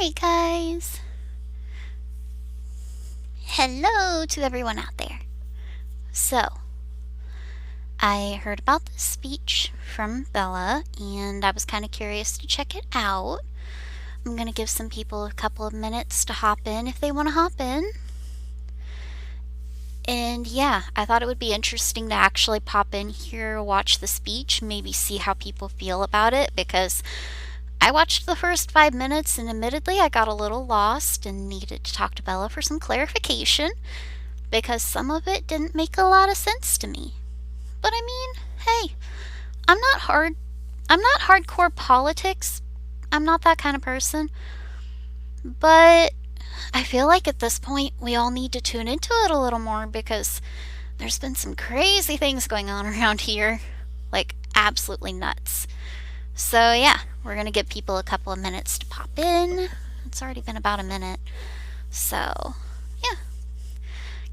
Alright, guys. Hello to everyone out there. So, I heard about this speech from Bella, and I was kind of curious to check it out. I'm going to give some people a couple of minutes to hop in if they want to hop in. And yeah, I thought it would be interesting to actually pop in here, watch the speech, maybe see how people feel about it, because I watched the first 5 minutes and admittedly I got a little lost and needed to talk to Bella for some clarification because some of it didn't make a lot of sense to me. But I mean, hey, I'm not hardcore politics. I'm not that kind of person. But I feel like at this point we all need to tune into it a little more because there's been some crazy things going on around here. Like absolutely nuts. So yeah, we're going to give people a couple of minutes to pop in. It's already been about a minute. So yeah,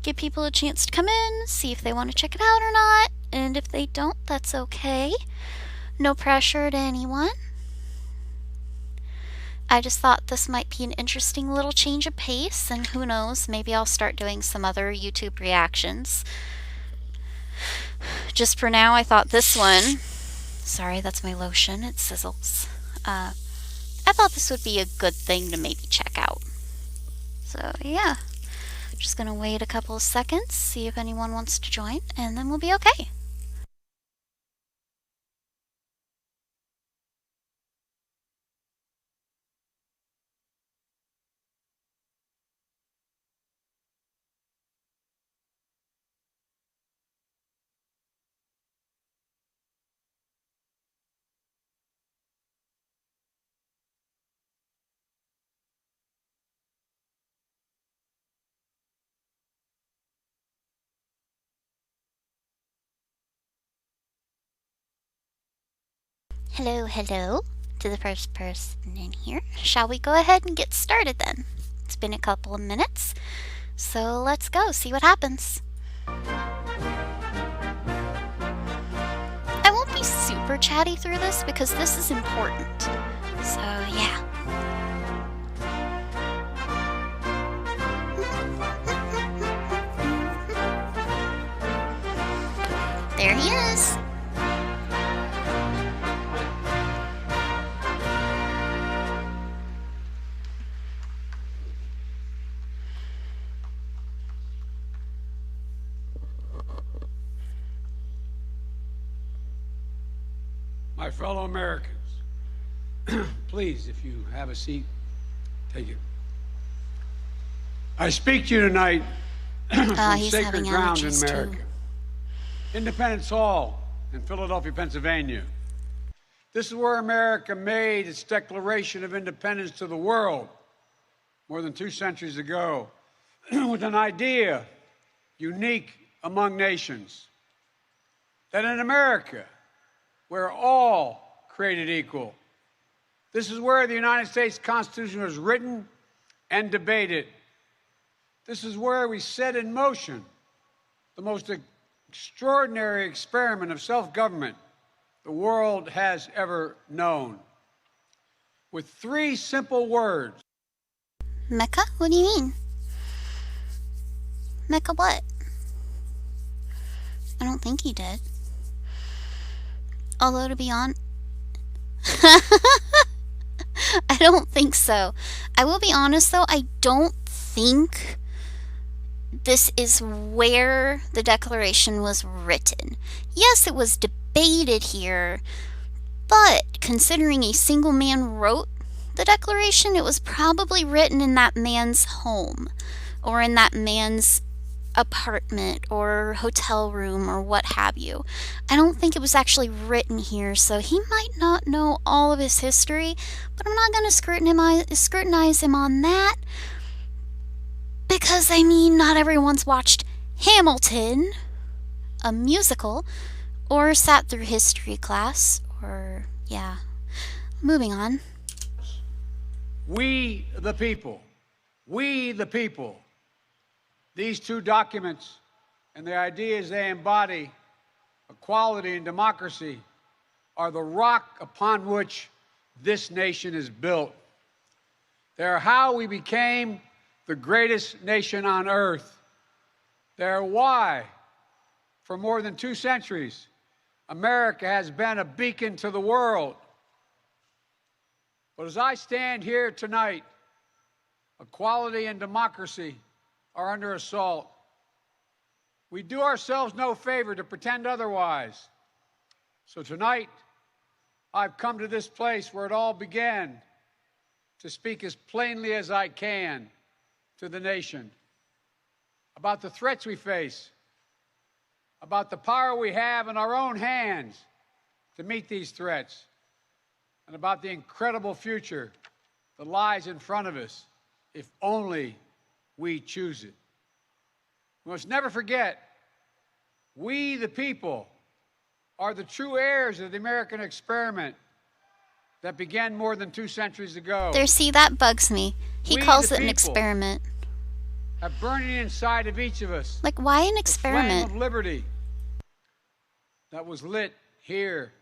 give people a chance to come in, see if they want to check it out or not. And if they don't, that's okay. No pressure to anyone. I just thought this might be an interesting little change of pace, and who knows, maybe I'll start doing some other YouTube reactions. Just for now, I thought this one, sorry, that's my lotion, it sizzles. I thought this would be a good thing to maybe check out. So yeah, just gonna wait a couple of seconds, see if anyone wants to join, and then we'll be okay. Hello, hello to the first person in here. Shall we go ahead and get started then? It's been a couple of minutes, so let's go see what happens. I won't be super chatty through this because this is important. So yeah. There he is. My fellow Americans, please, if you have a seat, take it. I speak to you tonight from sacred ground in America. Independence Hall in Philadelphia, Pennsylvania. This is where America made its Declaration of Independence to the world more than 2 centuries ago with an idea unique among nations, that in America, we're all created equal. This is where the United States Constitution was written and debated. This is where we set in motion the most extraordinary experiment of self-government the world has ever known. With 3 simple words. Mecca? What do you mean? Mecca what? I don't think he did. Although, to be honest, I don't think so. I will be honest, though, I don't think this is where the Declaration was written. Yes, it was debated here, but considering a single man wrote the Declaration, it was probably written in that man's home, or in that man's apartment or hotel room or what have you. I don't think it was actually written here, so he might not know all of his history, but I'm not going to scrutinize him on that because, I mean, not everyone's watched Hamilton, a musical, or sat through history class, or, yeah. Moving on. We the people. We the people. These 2 documents and the ideas they embody, equality and democracy, are the rock upon which this nation is built. They're how we became the greatest nation on earth. They're why, for more than 2 centuries, America has been a beacon to the world. But as I stand here tonight, equality and democracy are under assault. We do ourselves no favor to pretend otherwise. So tonight, I've come to this place where it all began to speak as plainly as I can to the nation about the threats we face, about the power we have in our own hands to meet these threats, and about the incredible future that lies in front of us if only we choose it. We must never forget, we the people are the true heirs of the American experiment that began more than 2 centuries ago. There, see, that bugs me. He calls it an experiment. Have burning inside of each of us. Like, why an experiment? The flame of liberty that was lit here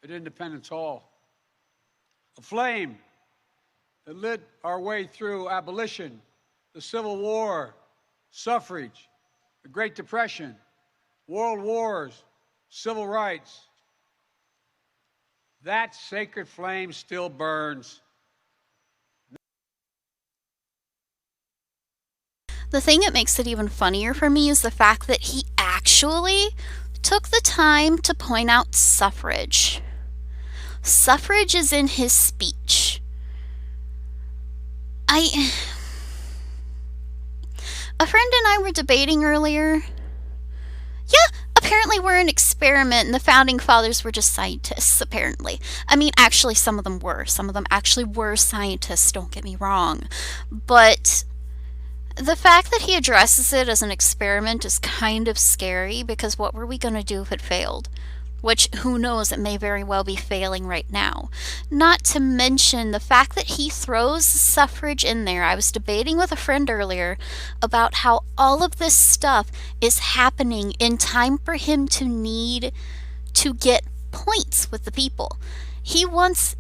at Independence Hall. A flame that lit our way through abolition, the Civil War, suffrage, the Great Depression, world wars, civil rights. That sacred flame still burns. The thing that makes it even funnier for me is the fact that he actually took the time to point out suffrage. Suffrage is in his speech. A friend and I were debating earlier. Yeah, apparently we're an experiment and the founding fathers were just scientists, apparently. I mean, actually, some of them were. Some of them actually were scientists, don't get me wrong. But the fact that he addresses it as an experiment is kind of scary, because what were we going to do if it failed? Which, who knows, it may very well be failing right now. Not to mention the fact that he throws suffrage in there. I was debating with a friend earlier about how all of this stuff is happening in time for him to need to get points with the people. He wants,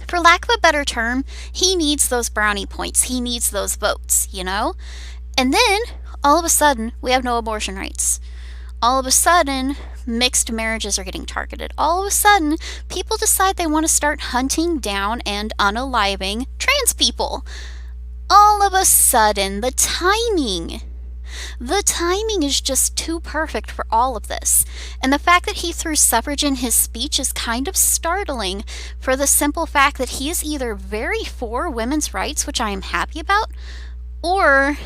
for lack of a better term, he needs those brownie points. He needs those votes, you know? And then, all of a sudden, we have no abortion rights. All of a sudden, mixed marriages are getting targeted. All of a sudden, people decide they want to start hunting down and unaliving trans people. All of a sudden, the timing is just too perfect for all of this. And the fact that he threw suffrage in his speech is kind of startling, for the simple fact that he is either very for women's rights, which I am happy about, or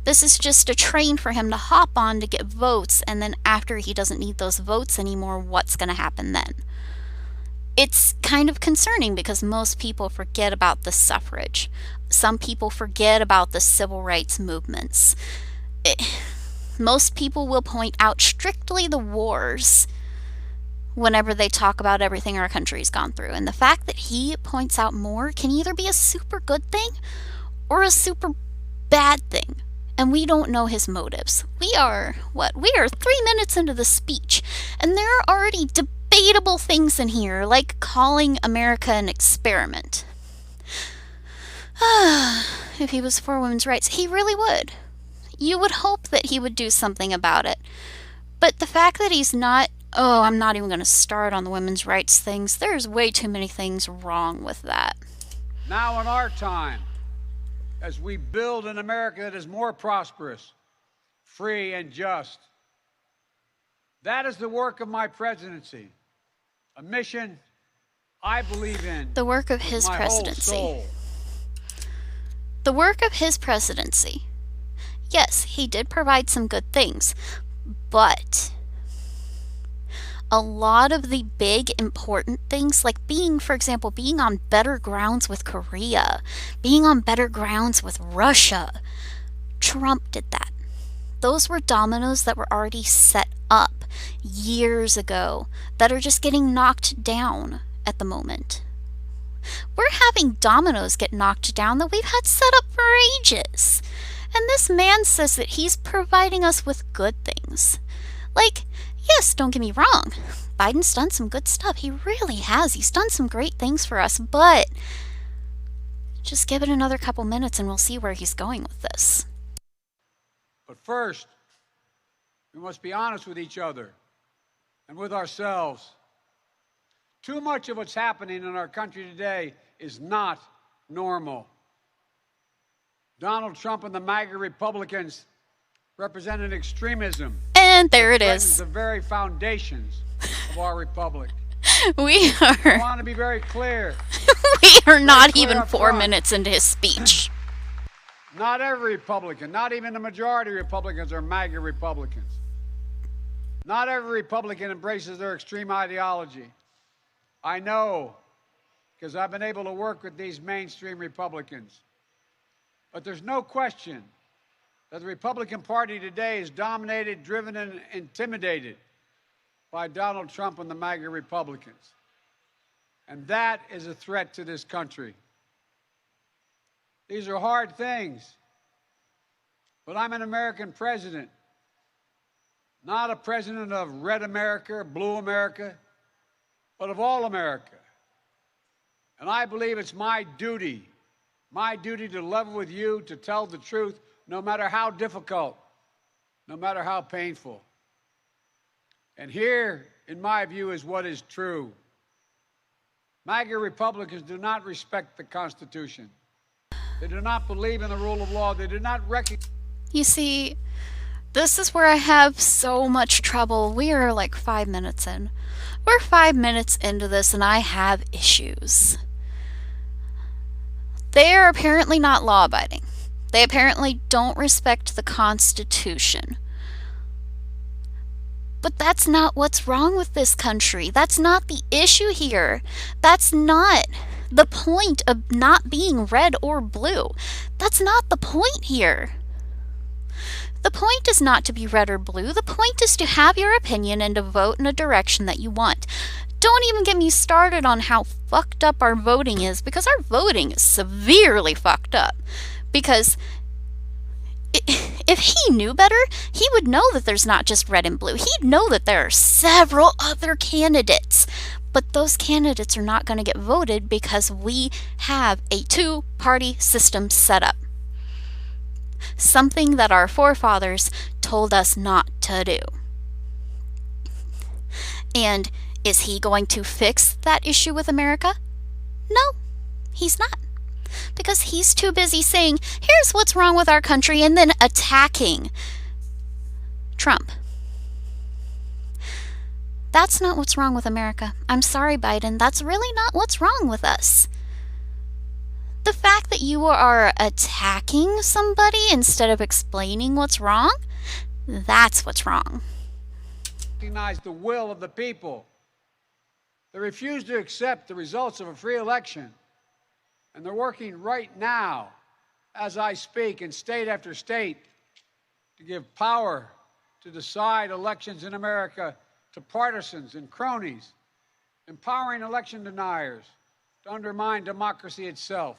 this is just a train for him to hop on to get votes, and then after he doesn't need those votes anymore, what's going to happen then? It's kind of concerning because most people forget about the suffrage. Some people forget about the civil rights movements. Most people will point out strictly the wars whenever they talk about everything our country's gone through. And the fact that he points out more can either be a super good thing or a super bad thing. And we don't know his motives. We are 3 minutes into the speech, and there are already debatable things in here, like calling America an experiment. If he was for women's rights, he really would. You would hope that he would do something about it. But the fact that he's not, I'm not even going to start on the women's rights things. There's way too many things wrong with that. Now in our time, as we build an America that is more prosperous, free, and just. That is the work of my presidency, a mission I believe in. The work of his presidency. The work of his presidency. Yes, he did provide some good things, but a lot of the big important things, like being, for example, being on better grounds with Korea, being on better grounds with Russia, Trump did that. Those were dominoes that were already set up years ago that are just getting knocked down at the moment. We're having dominoes get knocked down that we've had set up for ages. And this man says that he's providing us with good things. Like, yes, don't get me wrong. Biden's done some good stuff. He really has. He's done some great things for us. But Just give it another couple minutes and we'll see where he's going with this. But first, we must be honest with each other and with ourselves. Too much of what's happening in our country today is not normal. Donald Trump and the MAGA Republicans represent an extremism. And there it is. The very foundations of our republic. I want to be very clear. We are not even 4 minutes into his speech. Not every Republican, not even the majority of Republicans are MAGA Republicans. Not every Republican embraces their extreme ideology. I know, because I've been able to work with these mainstream Republicans. But there's no question that the Republican Party today is dominated, driven, and intimidated by Donald Trump and the MAGA Republicans. And that is a threat to this country. These are hard things. But I'm an American president, not a president of red America, blue America, but of all America. And I believe it's my duty to level with you, to tell the truth, no matter how difficult, no matter how painful. And here, in my view, is what is true. MAGA Republicans do not respect the Constitution. They do not believe in the rule of law. They do not recognize... You see, this is where I have so much trouble. We are like 5 minutes in. We're 5 minutes into this and I have issues. They are apparently not law-abiding. They apparently don't respect the Constitution. But that's not what's wrong with this country. That's not the issue here. That's not the point of not being red or blue. That's not the point here. The point is not to be red or blue. The point is to have your opinion and to vote in a direction that you want. Don't even get me started on how fucked up our voting is, because our voting is severely fucked up. Because if he knew better, he would know that there's not just red and blue. He'd know that there are several other candidates. But those candidates are not going to get voted because we have a two-party system set up. Something that our forefathers told us not to do. And is he going to fix that issue with America? No, he's not. Because he's too busy saying, here's what's wrong with our country, and then attacking Trump. That's not what's wrong with America. I'm sorry, Biden. That's really not what's wrong with us. The fact that you are attacking somebody instead of explaining what's wrong, that's what's wrong. Recognize the will of the people. They refuse to accept the results of a free election. And they're working right now, as I speak, in state after state, to give power to decide elections in America to partisans and cronies, empowering election deniers to undermine democracy itself.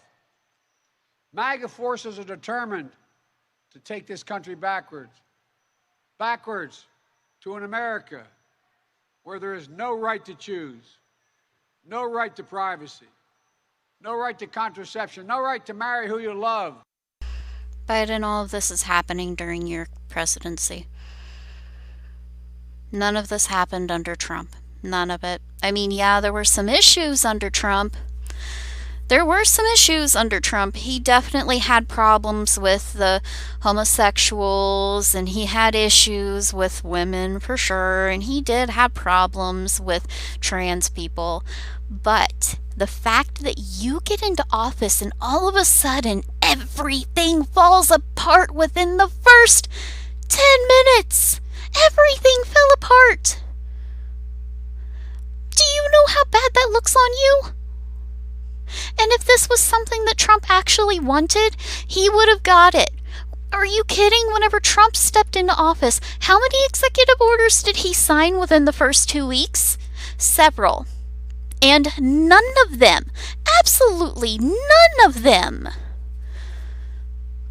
MAGA forces are determined to take this country backwards to an America where there is no right to choose, no right to privacy, no right to contraception, no right to marry who you love. Biden, all of this is happening during your presidency. None of this happened under Trump. None of it. I mean, yeah, there were some issues under Trump. He definitely had problems with the homosexuals, and he had issues with women for sure, and he did have problems with trans people. But the fact that you get into office and all of a sudden everything falls apart within the first 10 minutes. Everything fell apart. Do you know how bad that looks on you? And if this was something that Trump actually wanted, he would have got it. Are you kidding? Whenever Trump stepped into office, how many executive orders did he sign within the first 2 weeks? Several. And none of them, absolutely none of them,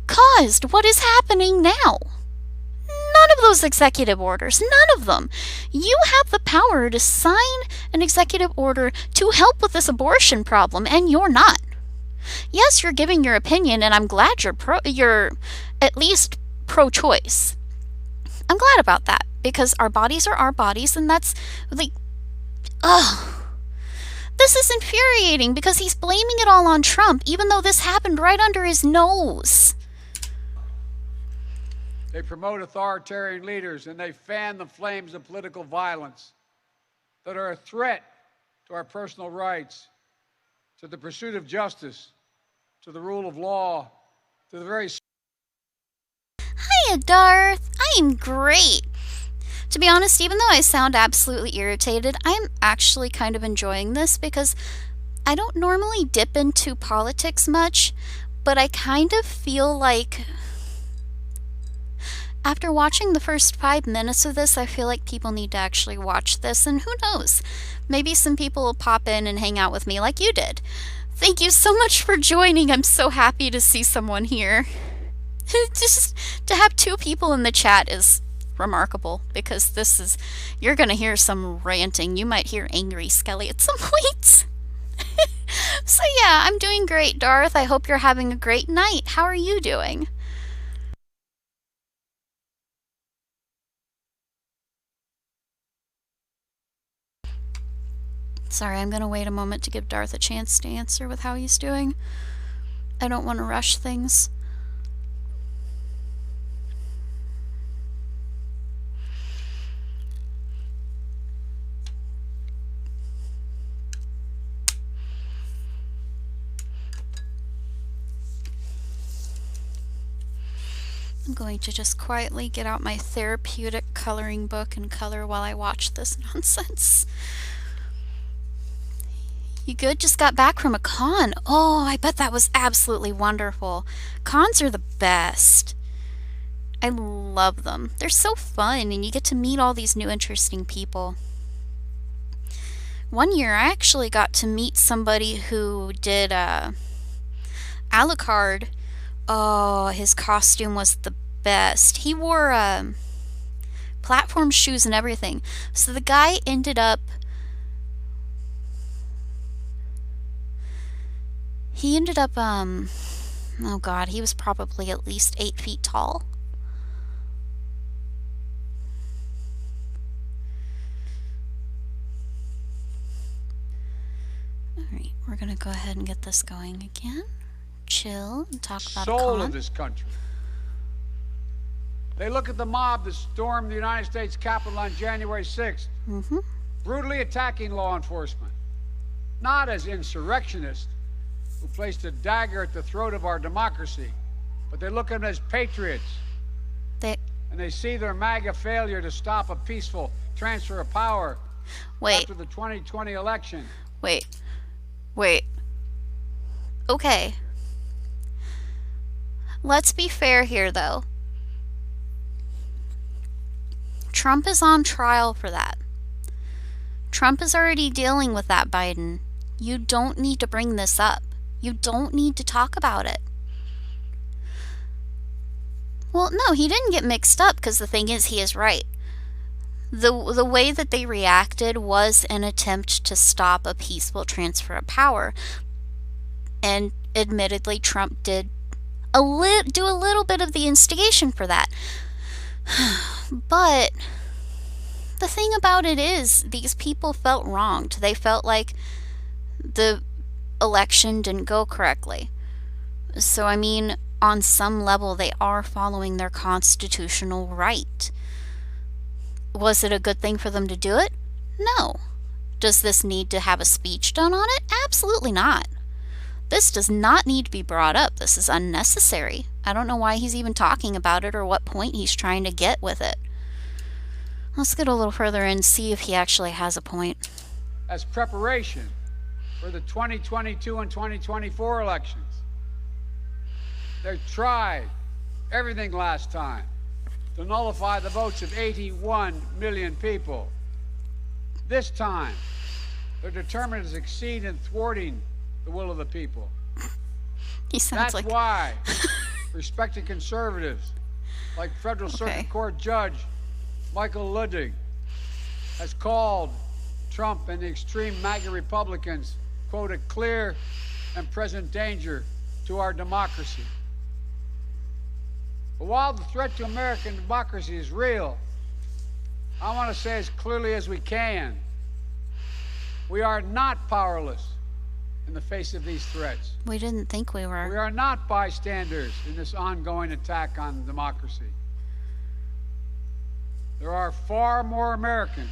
caused what is happening now. None of those executive orders, none of them. You have the power to sign an executive order to help with this abortion problem, and you're not. Yes, you're giving your opinion, and I'm glad you're at least pro-choice. I'm glad about that because our bodies are our bodies, and that's like, ugh. This is infuriating because he's blaming it all on Trump, even though this happened right under his nose. They promote authoritarian leaders and they fan the flames of political violence that are a threat to our personal rights, to the pursuit of justice, to the rule of law, to the very... Hiya, Darth. I am great. To be honest, even though I sound absolutely irritated, I'm actually kind of enjoying this because I don't normally dip into politics much, but I kind of feel like after watching the first 5 minutes of this, I feel like people need to actually watch this, and who knows, maybe some people will pop in and hang out with me like you did. Thank you so much for joining. I'm so happy to see someone here. Just to have 2 people in the chat is remarkable because you're gonna hear some ranting. You might hear angry Skelly at some point. So yeah, I'm doing great, Darth. I hope you're having a great night. How are you doing? Sorry, I'm gonna wait a moment to give Darth a chance to answer with how he's doing. I don't want to rush things. I'm going to just quietly get out my therapeutic coloring book and color while I watch this nonsense. You good? Just got back from a con. Oh, I bet that was absolutely wonderful. Cons are the best. I love them. They're so fun, and you get to meet all these new interesting people. One year, I actually got to meet somebody who did Alucard. Oh, his costume was the best. He wore platform shoes and everything. So the guy ended up... oh god, he was probably at least 8 feet tall. Alright, we're gonna go ahead and get this going again. Chill and talk about soul of this country. They look at the mob that stormed the United States Capitol on January 6th, brutally attacking law enforcement, not as insurrectionists who placed a dagger at the throat of our democracy, but they look at them as patriots. And they see their MAGA failure to stop a peaceful transfer of power after the 2020 election. Wait. Okay. Let's be fair here, though. Trump is on trial for that. Trump is already dealing with that, Biden. You don't need to bring this up. You don't need to talk about it. Well, no, he didn't get mixed up because the thing is, he is right. The way that they reacted was an attempt to stop a peaceful transfer of power. And admittedly, Trump did do a little bit of the instigation for that. But the thing about it is, these people felt wronged. They felt like the election didn't go correctly. So, I mean, on some level, they are following their constitutional right. Was it a good thing for them to do it? No. Does this need to have a speech done on it? Absolutely not. This does not need to be brought up. This is unnecessary. I don't know why he's even talking about it or what point he's trying to get with it. Let's get a little further and see if he actually has a point. As preparation for the 2022 and 2024 elections. They tried everything last time to nullify the votes of 81 million people. This time, they're determined to succeed in thwarting the will of the people. He sounds That's why respected conservatives like Federal Circuit Court Judge Michael Ludwig has called Trump and the extreme MAGA Republicans, quote, a clear and present danger to our democracy. But while the threat to American democracy is real, I want to say as clearly as we can, we are not powerless in the face of these threats. We didn't think we were. We are not bystanders in this ongoing attack on democracy. There are far more Americans,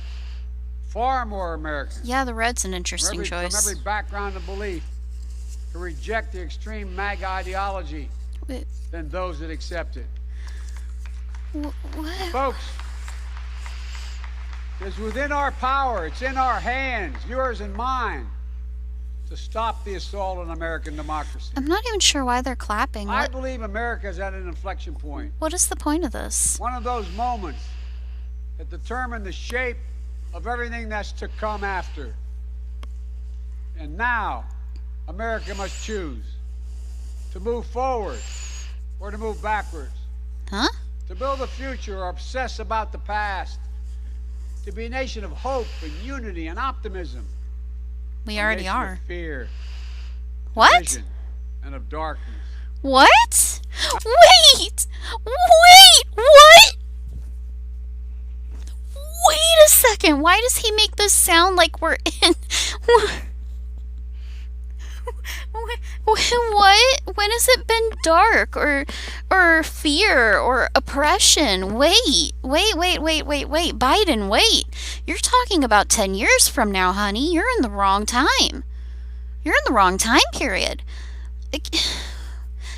Yeah, the red's an interesting choice. from every background and belief, who reject the extreme MAGA ideology than those that accept it. What? Folks, it's within our power, it's in our hands, yours and mine, to stop the assault on American democracy. I'm not even sure why they're clapping. I believe America is at an inflection point. What is the point of this? One of those moments that determine the shape of everything that's to come after. And now, America must choose to move forward or to move backwards. Huh? To build a future or obsess about the past. To be a nation of hope and unity and optimism. We already are. Of fear, What? division, and of darkness. What? Wait! What? Wait a second. Why does he make this sound like we're in... What? When has it been dark or fear or oppression? Wait. Biden, wait. You're talking about 10 years from now, honey. You're in the wrong time. You're in the wrong time period.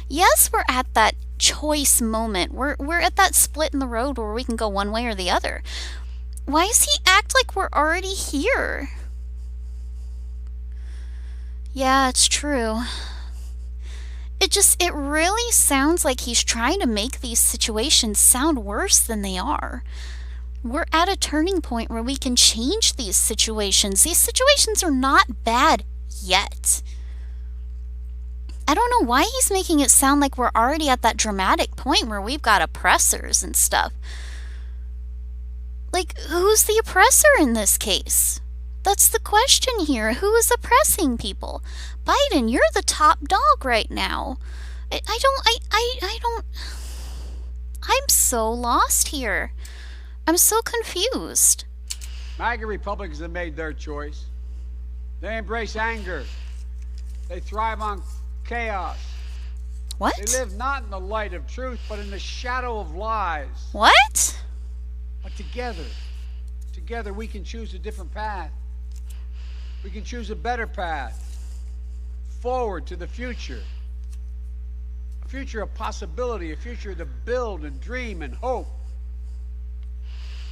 Yes, we're at that choice moment. We're at that split in the road where we can go one way or the other. Why does he act like we're already here? Yeah, it's true. It really sounds like he's trying to make these situations sound worse than they are. We're at a turning point where we can change these situations. These situations are not bad yet. I don't know why he's making it sound like we're already at that dramatic point where we've got oppressors and stuff. Like, who's the oppressor in this case? That's the question here. Who is oppressing people? Biden, you're the top dog right now. I'm so lost here. I'm so confused. MAGA Republicans have made their choice. They embrace anger. They thrive on chaos. What? They live not in the light of truth, but in the shadow of lies. What? But together we can choose a different path. We can choose a better path. Forward to the future. A future of possibility, a future to build and dream and hope.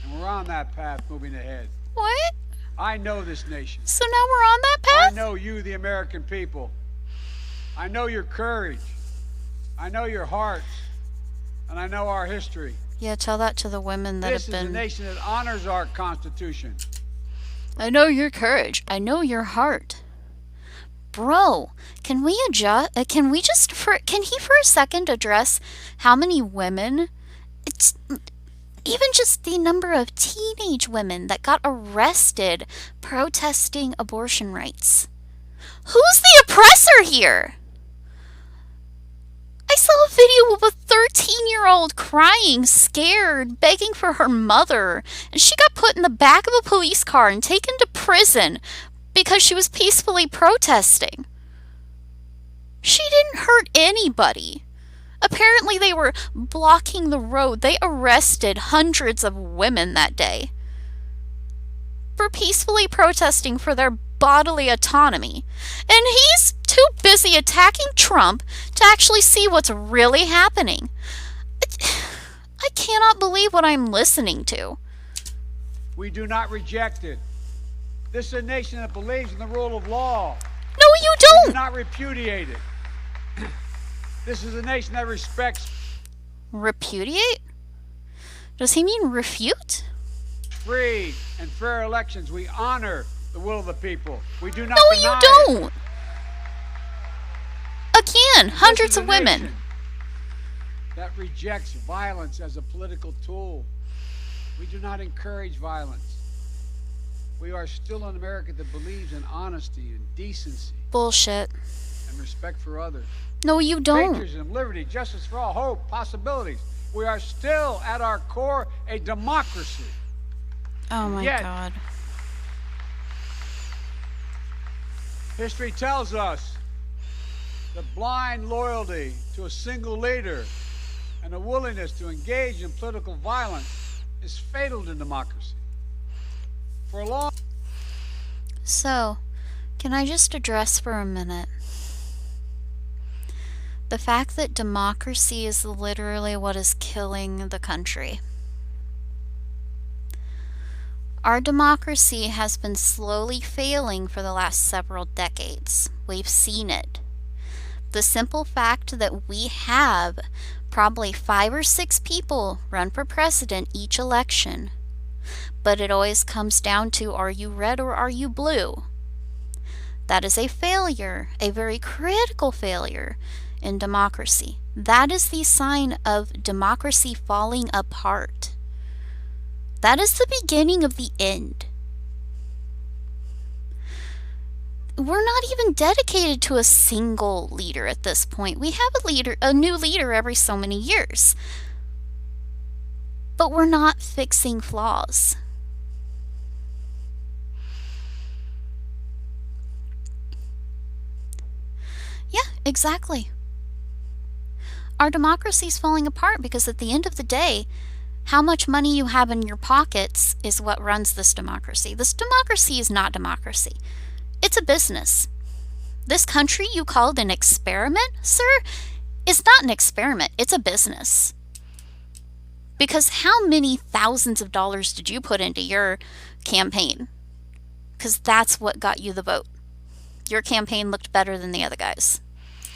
And we're on that path moving ahead. What? I know this nation. So now we're on that path? I know you, the American people. I know your courage. I know your hearts. And I know our history. Yeah, tell that to the women that This have been... is a nation that honors our Constitution. I know your courage. I know your heart. Bro, can we adjust? Can he for a second address how many women? It's even just the number of teenage women that got arrested protesting abortion rights. Who's the oppressor here? I saw a video of a 13-year-old crying, scared, begging for her mother, and she got put in the back of a police car and taken to prison because she was peacefully protesting. She didn't hurt anybody. Apparently they were blocking the road. They arrested hundreds of women that day for peacefully protesting for their bodily autonomy. And he's too busy attacking Trump to actually see what's really happening. I cannot believe what I'm listening to. We do not reject it. This is a nation that believes in the rule of law. No, you We do don't. not repudiate it. This is a nation that respects Repudiate? Does he mean refute? free and fair elections. We honor the will of the people. We do not No, deny you it. don't. Again, hundreds of women. Nation that rejects violence as a political tool. We do not encourage violence. We are still an America that believes in honesty and decency Bullshit. and respect for others. No, you don't. Patriotism, liberty, justice for all, hope, possibilities. We are still, at our core, a democracy. Oh my God. History tells us that blind loyalty to a single leader and a willingness to engage in political violence is fatal to democracy. For a long... So, can I just address for a minute the fact that democracy is literally what is killing the country? Our democracy has been slowly failing for the last several decades. We've seen it. The simple fact that we have probably 5 or 6 people run for president each election, but it always comes down to, are you red or are you blue? That is a failure, a very critical failure in democracy. That is the sign of democracy falling apart. That is the beginning of the end. We're not even dedicated to a single leader at this point. We have a new leader every so many years. But we're not fixing flaws. Yeah, exactly. Our democracy is falling apart because at the end of the day, how much money you have in your pockets is what runs this democracy. This democracy is not democracy. It's a business. This country you called an experiment, sir, is not an experiment. It's a business. Because how many thousands of dollars did you put into your campaign? Because that's what got you the vote. Your campaign looked better than the other guys.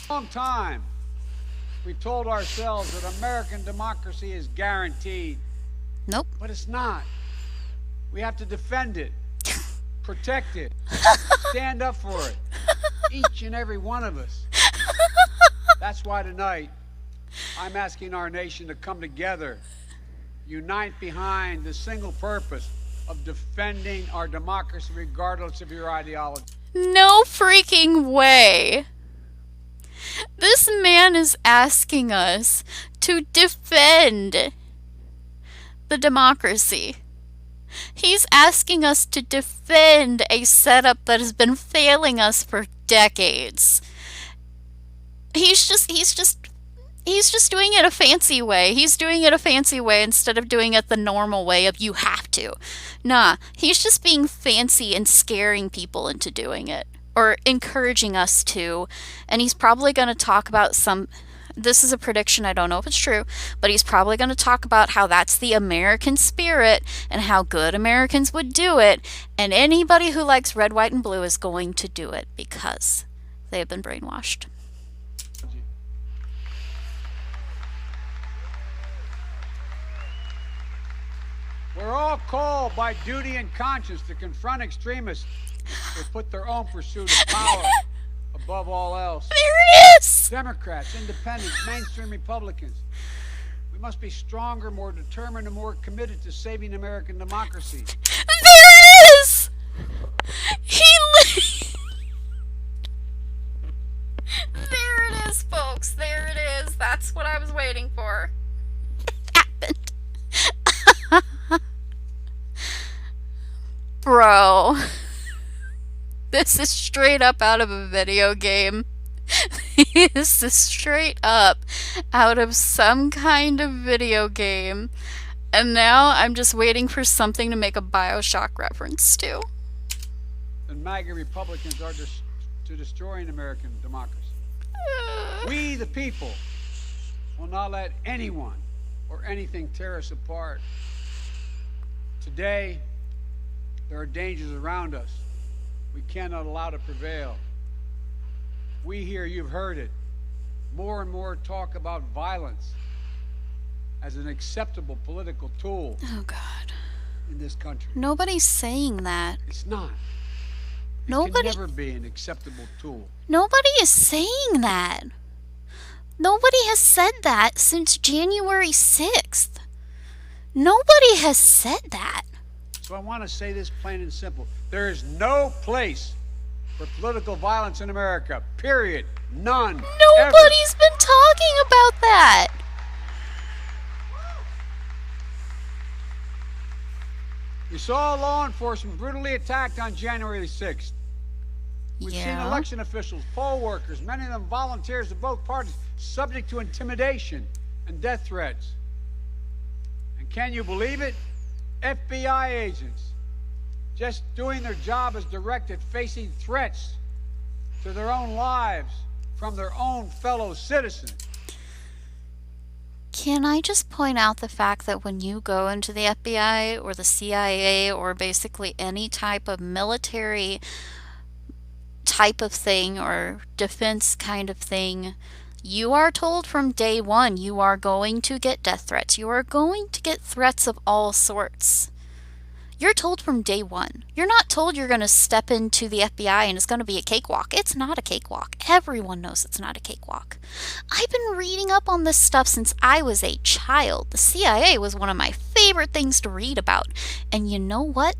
Long time, we told ourselves that American democracy is guaranteed. Nope. But it's not. We have to defend it, protect it, stand up for it. Each and every one of us. That's why tonight, I'm asking our nation to come together, unite behind the single purpose of defending our democracy regardless of your ideology. No freaking way. This man is asking us to defend the democracy. He's asking us to defend a setup that has been failing us for decades. He's just doing it a fancy way. He's doing it a fancy way instead of doing it the normal way of you have to. Nah, he's just being fancy and scaring people into doing it. Or encouraging us to. And he's probably going to talk about this is a prediction, I don't know if it's true, but he's probably going to talk about how that's the American spirit and how good Americans would do it. And anybody who likes red, white, and blue is going to do it because they have been brainwashed. We're all called by duty and conscience to confront extremists who put their own pursuit of power above all else. There it is! Democrats, independents, mainstream Republicans. We must be stronger, more determined, and more committed to saving American democracy. There it is! There it is, folks. There it is. That's what I was waiting for. It happened. Bro. This is straight up out of a video game. This is straight up out of some kind of video game. And now I'm just waiting for something to make a BioShock reference to. And MAGA Republicans are to destroying American democracy. We, the people, will not let anyone or anything tear us apart. Today, there are dangers around us we cannot allow to prevail. We here, you've heard it, more and more talk about violence as an acceptable political tool. Oh, God. In this country. Nobody's saying that. It's not. Nobody can never be an acceptable tool. Nobody is saying that. Nobody has said that since January 6th. Nobody has said that. So I want to say this plain and simple. There is no place for political violence in America. Period. None. Nobody's been talking about that. You saw law enforcement brutally attacked on January 6th. We've seen election officials, poll workers, many of them volunteers of both parties, subject to intimidation and death threats. And can you believe it? FBI agents, just doing their job as directed, facing threats to their own lives from their own fellow citizens. Can I just point out the fact that when you go into the FBI or the CIA or basically any type of military type of thing or defense kind of thing, you are told from day one you are going to get death threats. You are going to get threats of all sorts. You're told from day one. You're not told you're going to step into the FBI and it's going to be a cakewalk. It's not a cakewalk. Everyone knows it's not a cakewalk. I've been reading up on this stuff since I was a child. The CIA was one of my favorite things to read about. And you know what?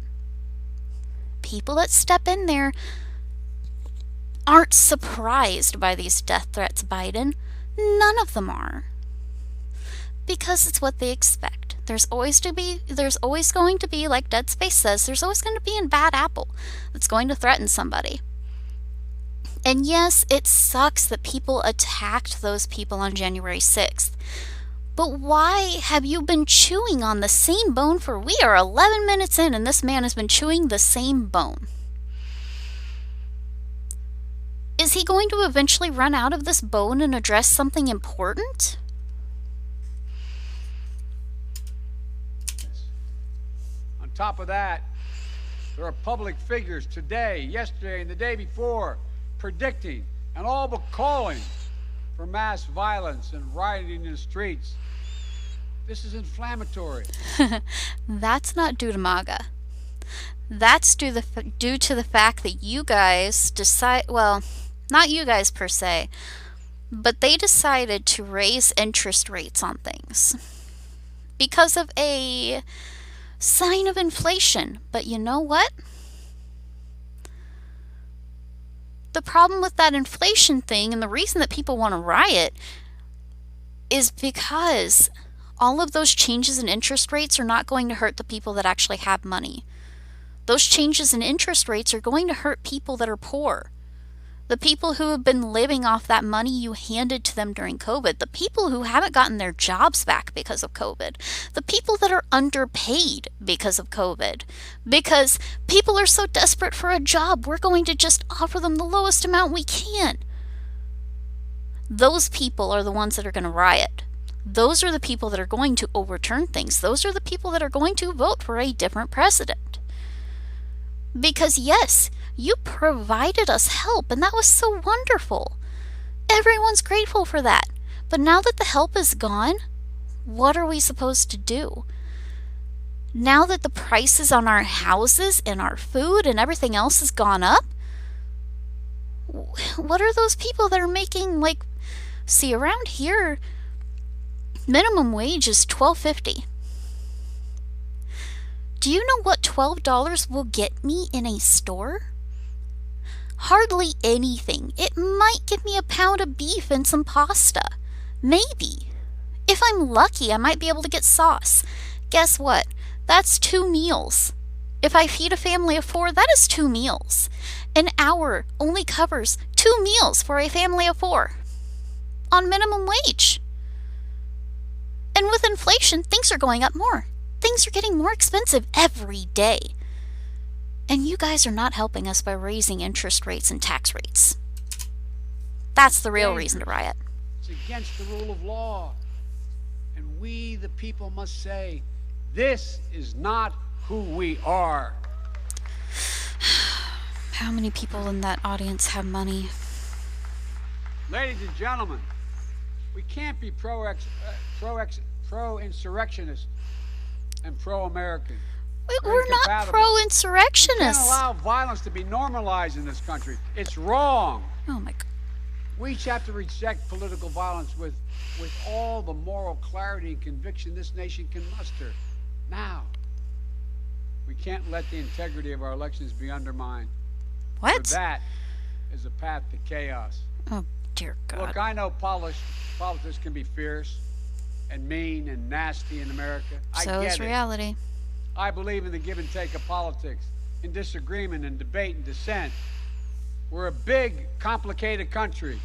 People that step in there aren't surprised by these death threats, Biden. None of them are. Because it's what they expect. There's always going to be, like Dead Space says, there's always going to be a bad apple that's going to threaten somebody. And yes, it sucks that people attacked those people on January 6th. But why have you been chewing on the same bone for, we are 11 minutes in and this man has been chewing the same bone. Is he going to eventually run out of this bone and address something important? On top of that, there are public figures today, yesterday, and the day before predicting and all but calling for mass violence and rioting in the streets. This is inflammatory. That's not due to MAGA. That's due to the fact that you guys decide, well, not you guys per se, but they decided to raise interest rates on things because of a sign of inflation. But you know what? The problem with that inflation thing and the reason that people want to riot is because all of those changes in interest rates are not going to hurt the people that actually have money. Those changes in interest rates are going to hurt people that are poor. The people who have been living off that money you handed to them during COVID. The people who haven't gotten their jobs back because of COVID. The people that are underpaid because of COVID. Because people are so desperate for a job, we're going to just offer them the lowest amount we can. Those people are the ones that are going to riot. Those are the people that are going to overturn things. Those are the people that are going to vote for a different president. Because yes, you provided us help, and that was so wonderful. Everyone's grateful for that. But now that the help is gone, what are we supposed to do? Now that the prices on our houses and our food and everything else has gone up, what are those people that are making, like, see, around here, minimum wage is $12.50. Do you know what $12 will get me in a store? Hardly anything. It might give me a pound of beef and some pasta. Maybe. If I'm lucky, I might be able to get sauce. Guess what? That's 2 meals. If I feed a family of 4, that is 2 meals. An hour only covers 2 meals for a family of 4 on minimum wage. And with inflation, things are going up more. Things are getting more expensive every day. And you guys are not helping us by raising interest rates and tax rates. That's the real reason to riot. It's against the rule of law. And we, the people, must say, this is not who we are. How many people in that audience have money? Ladies and gentlemen, we can't be pro-insurrectionist and pro-American. We're not pro-insurrectionists. We can't allow violence to be normalized in this country. It's wrong. Oh my God. We each have to reject political violence with all the moral clarity and conviction this nation can muster. Now, we can't let the integrity of our elections be undermined. What? For that, is a path to chaos. Oh, dear God. Look, I know politics can be fierce and mean and nasty in America. So is reality. I believe in the give and take of politics, in disagreement and debate and dissent. We're a big, complicated country.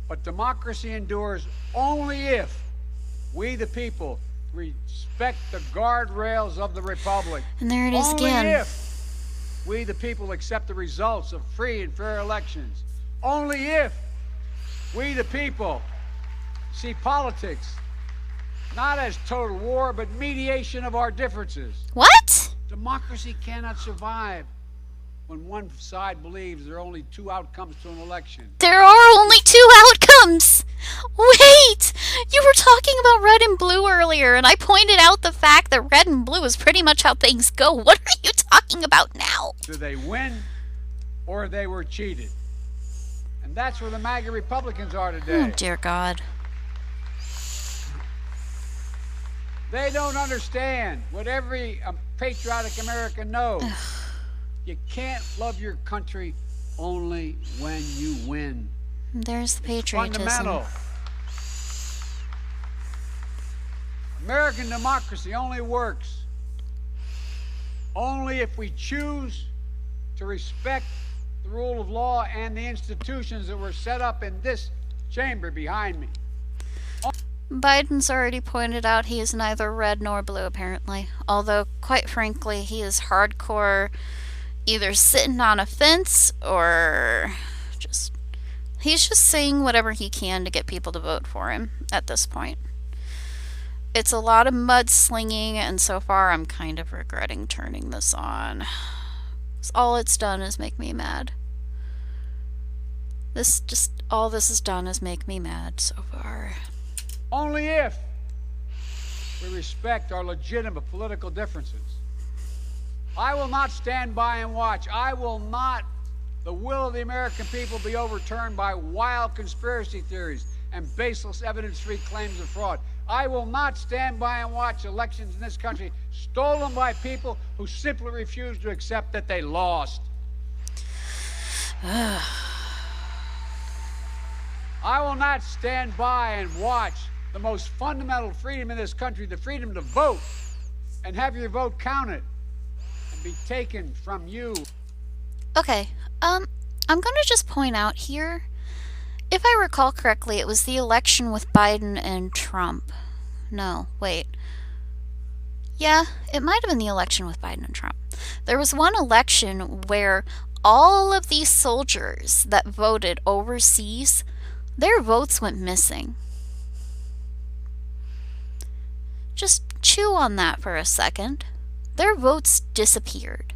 But democracy endures only if we, the people, respect the guardrails of the republic. And there it is only again. If we, the people, accept the results of free and fair elections. Only if we, the people, see politics not as total war, but mediation of our differences. What? Democracy cannot survive when one side believes there are only two outcomes to an election. There are only two outcomes! Wait! You were talking about red and blue earlier, and I pointed out the fact that red and blue is pretty much how things go. What are you talking about now? Do they win or they were cheated? And that's where the MAGA Republicans are today. Oh, dear God. They don't understand what every patriotic American knows. You can't love your country only when you win. There's the patriotism. Fundamental. American democracy only works only if we choose to respect the rule of law and the institutions that were set up in this chamber behind me. Biden's already pointed out he is neither red nor blue, apparently. Although, quite frankly, he is hardcore either sitting on a fence or he's just saying whatever he can to get people to vote for him at this point. It's a lot of mudslinging, and so far I'm kind of regretting turning this on. All it's done is make me mad. All this has done is make me mad so far. Only if we respect our legitimate political differences. I will not stand by and watch. I will not, the will of the American people, be overturned by wild conspiracy theories and baseless evidence-free claims of fraud. I will not stand by and watch elections in this country stolen by people who simply refuse to accept that they lost. I will not stand by and watch the most fundamental freedom in this country, the freedom to vote, and have your vote counted and be taken from you. Okay, I'm gonna just point out here, if I recall correctly, it was the election with Biden and Trump. No, wait. Yeah, it might have been the election with Biden and Trump. There was one election where all of these soldiers that voted overseas, their votes went missing. Just chew on that for a second. Their votes disappeared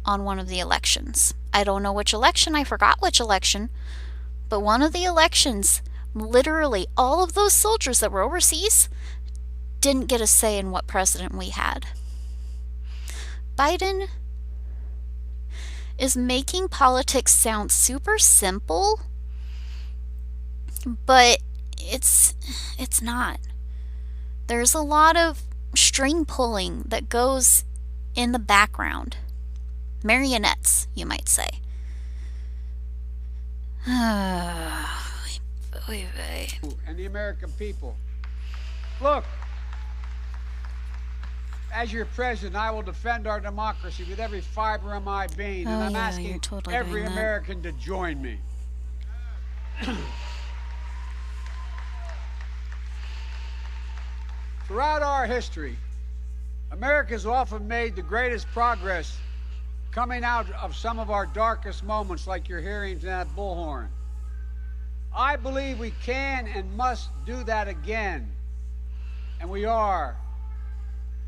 on one of the elections. I don't know which election, I forgot which election, but one of the elections, literally all of those soldiers that were overseas didn't get a say in what president we had. Biden is making politics sound super simple, but it's not. There's a lot of string pulling that goes in the background. Marionettes, you might say. And the American people. Look, as your president, I will defend our democracy with every fiber of my being, and I'm asking every American to join me. Throughout our history, America has often made the greatest progress coming out of some of our darkest moments, like your hearings in that bullhorn. I believe we can and must do that again, and we are.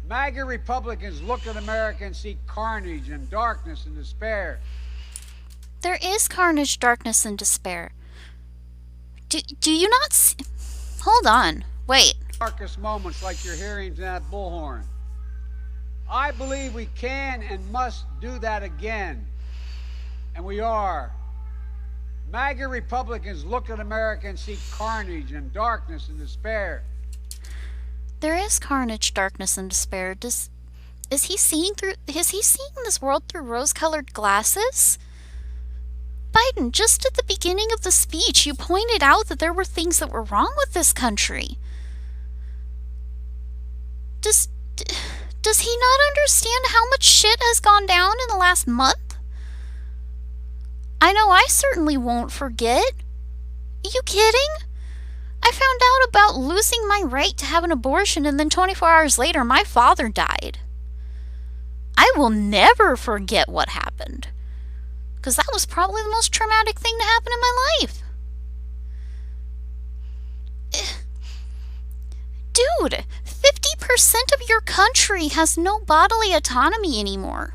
MAGA Republicans look at America and see carnage and darkness and despair. There is carnage, darkness, and despair. Do you not see? Hold on, wait. Darkest moments, like your hearings in that bullhorn. I believe we can and must do that again, and we are. MAGA Republicans look at America and see carnage and darkness and despair. There is carnage, darkness, and despair. Is he seeing this world through rose-colored glasses? Biden, just at the beginning of the speech, you pointed out that there were things that were wrong with this country. Does he not understand how much shit has gone down in the last month? I know I certainly won't forget. Are you kidding? I found out about losing my right to have an abortion, and then 24 hours later, my father died. I will never forget what happened, because that was probably the most traumatic thing to happen in my life. Dude, 50% of your country has no bodily autonomy anymore.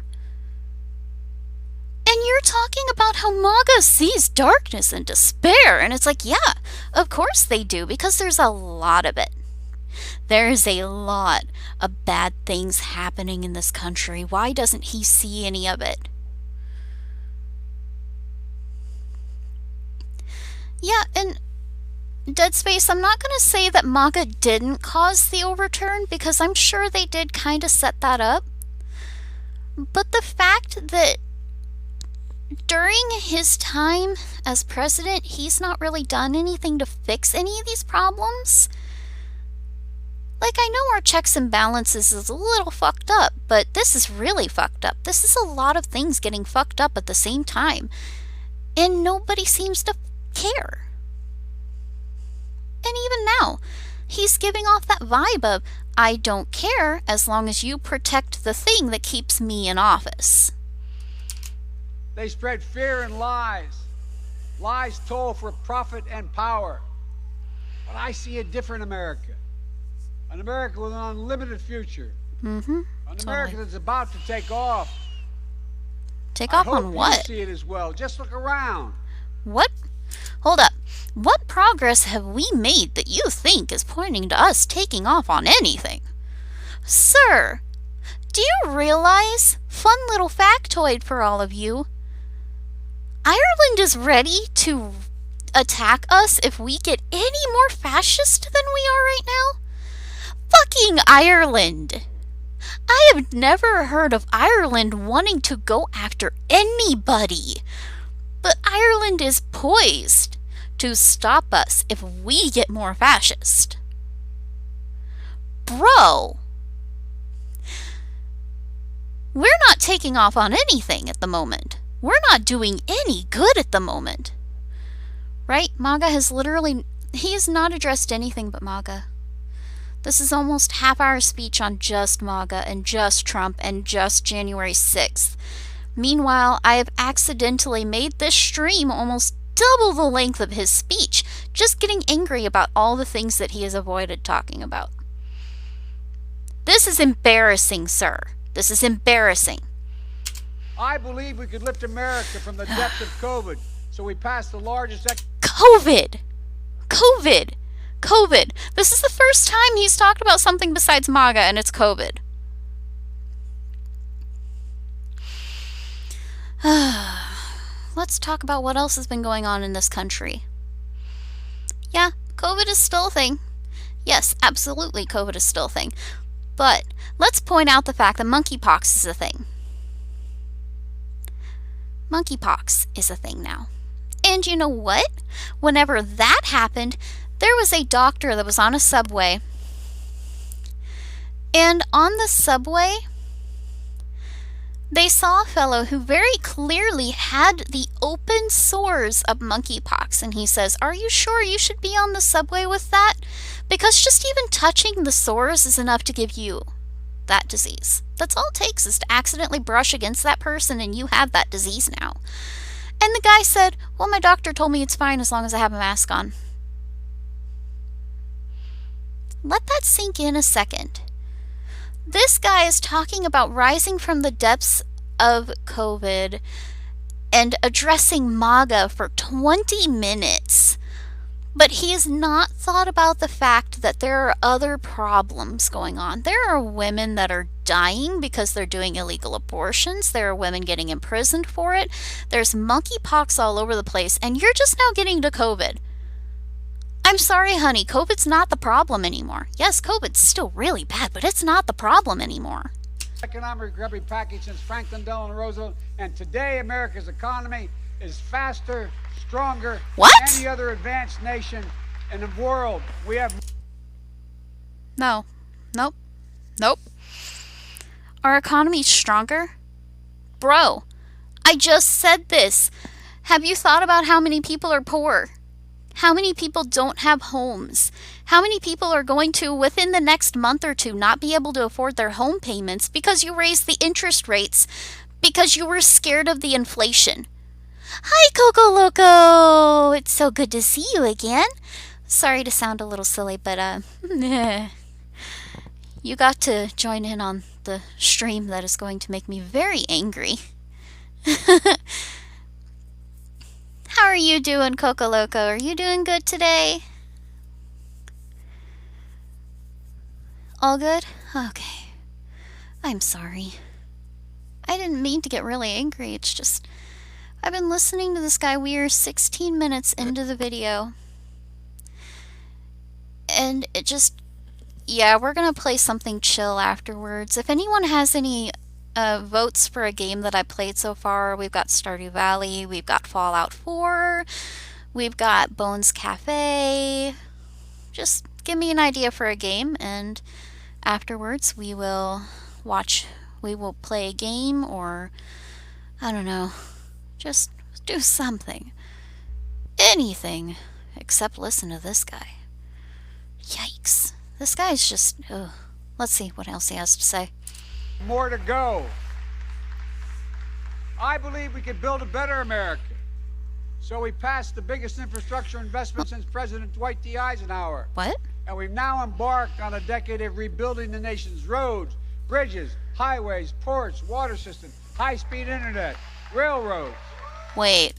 And you're talking about how MAGA sees darkness and despair, and it's like, yeah, of course they do, because there's a lot of it. There's a lot of bad things happening in this country. Why doesn't he see any of it? Yeah, and Dead Space, I'm not going to say that MAGA didn't cause the overturn, because I'm sure they did kind of set that up. But the fact that during his time as president, he's not really done anything to fix any of these problems. Like, I know our checks and balances is a little fucked up, but this is really fucked up. This is a lot of things getting fucked up at the same time, and nobody seems to care. And even now, he's giving off that vibe of, I don't care as long as you protect the thing that keeps me in office. They spread fear and lies. Lies told for profit and power. But I see a different America. An America with an unlimited future. Mm-hmm. An America that's about to take off. Take off on what? You see it as well. Just look around. What? Hold up. What progress have we made that you think is pointing to us taking off on anything? Sir, do you realize, fun little factoid for all of you, Ireland is ready to attack us if we get any more fascist than we are right now? Fucking Ireland! I have never heard of Ireland wanting to go after anybody, but Ireland is poised to stop us if we get more fascist. Bro! We're not taking off on anything at the moment. We're not doing any good at the moment. Right? MAGA has literally... He has not addressed anything but MAGA. This is almost half-hour speech on just MAGA and just Trump and just January 6th. Meanwhile, I have accidentally made this stream almost double the length of his speech, just getting angry about all the things that he has avoided talking about. This is embarrassing, sir. This is embarrassing. I believe we could lift America from the depths of COVID, so we passed the largest... COVID! This is the first time he's talked about something besides MAGA, and it's COVID. Let's talk about what else has been going on in this country. Yeah, COVID is still a thing. Yes, absolutely, COVID is still a thing. But let's point out the fact that monkeypox is a thing. Monkeypox is a thing now. And you know what? Whenever that happened, there was a doctor that was on a subway. And on the subway, they saw a fellow who very clearly had the open sores of monkeypox. And he says, "Are you sure you should be on the subway with that? Because just even touching the sores is enough to give you that disease. That's all it takes, is to accidentally brush against that person and you have that disease now." And the guy said, "Well, my doctor told me it's fine as long as I have a mask on." Let that sink in a second. This guy is talking about rising from the depths of COVID and addressing MAGA for 20 minutes. But he has not thought about the fact that there are other problems going on. There are women that are dying because they're doing illegal abortions. There are women getting imprisoned for it. There's monkeypox all over the place, and you're just now getting to COVID. I'm sorry, honey, COVID's not the problem anymore. Yes, COVID's still really bad, but it's not the problem anymore. Economic recovery package since Franklin Delano Roosevelt, and today America's economy is faster, stronger What? than any other advanced nation in the world. We have... No. Nope. Nope. Our economy's stronger? Bro, I just said this. Have you thought about how many people are poor? How many people don't have homes? How many people are going to, within the next month or two, not be able to afford their home payments because you raised the interest rates because you were scared of the inflation? Hi, Coco Loco! It's so good to see you again. Sorry to sound a little silly, but, you got to join in on the stream that is going to make me very angry. How are you doing, Coco Loco? Are you doing good today? All good? Okay. I'm sorry. I didn't mean to get really angry. It's just, I've been listening to this guy. We are 16 minutes into the video. And it just, yeah, we're gonna play something chill afterwards. If anyone has any votes for a game that I played so far, we've got Stardew Valley, we've got Fallout 4, we've got Bones Cafe. Just give me an idea for a game, and afterwards we will play a game, or I don't know, just do something. Anything except listen to this guy. Yikes. This guy's just, ugh. Let's see what else he has to say. More to go. I believe we could build a better America. So we passed the biggest infrastructure investment since President Dwight D. Eisenhower. What? And we've now embarked on a decade of rebuilding the nation's roads, bridges, highways, ports, water systems, high-speed internet, railroads. Wait.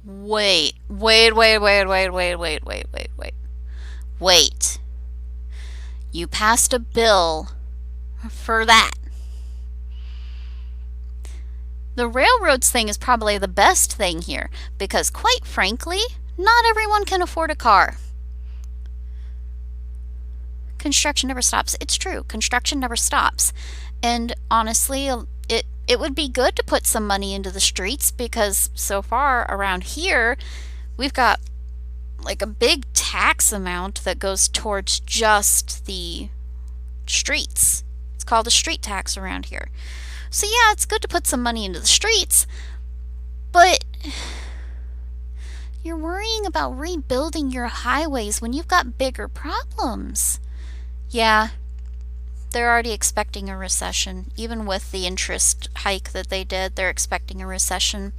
Wait. You passed a bill for that. The railroads thing is probably the best thing here, because quite frankly, not everyone can afford a car. Construction never stops. It's true. Construction never stops. And honestly, it would be good to put some money into the streets, because so far around here, we've got like a big tax amount that goes towards just the streets. It's called a street tax around here. So yeah, it's good to put some money into the streets, but you're worrying about rebuilding your highways when you've got bigger problems. Yeah, they're already expecting a recession. Even with the interest hike that they did, they're expecting a recession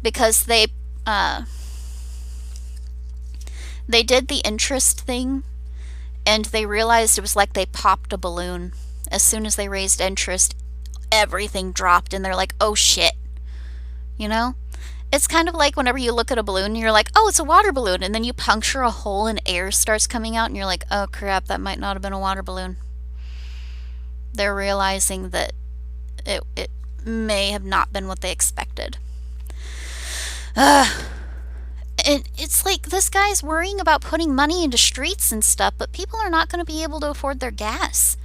because they did the interest thing and they realized it was like they popped a balloon. As soon as they raised interest, everything dropped and they're like, oh shit. You know? It's kind of like whenever you look at a balloon and you're like, oh, it's a water balloon, and then you puncture a hole and air starts coming out and you're like, oh crap, that might not have been a water balloon. They're realizing that it may have not been what they expected. And it's like this guy's worrying about putting money into streets and stuff, but people are not going to be able to afford their gas.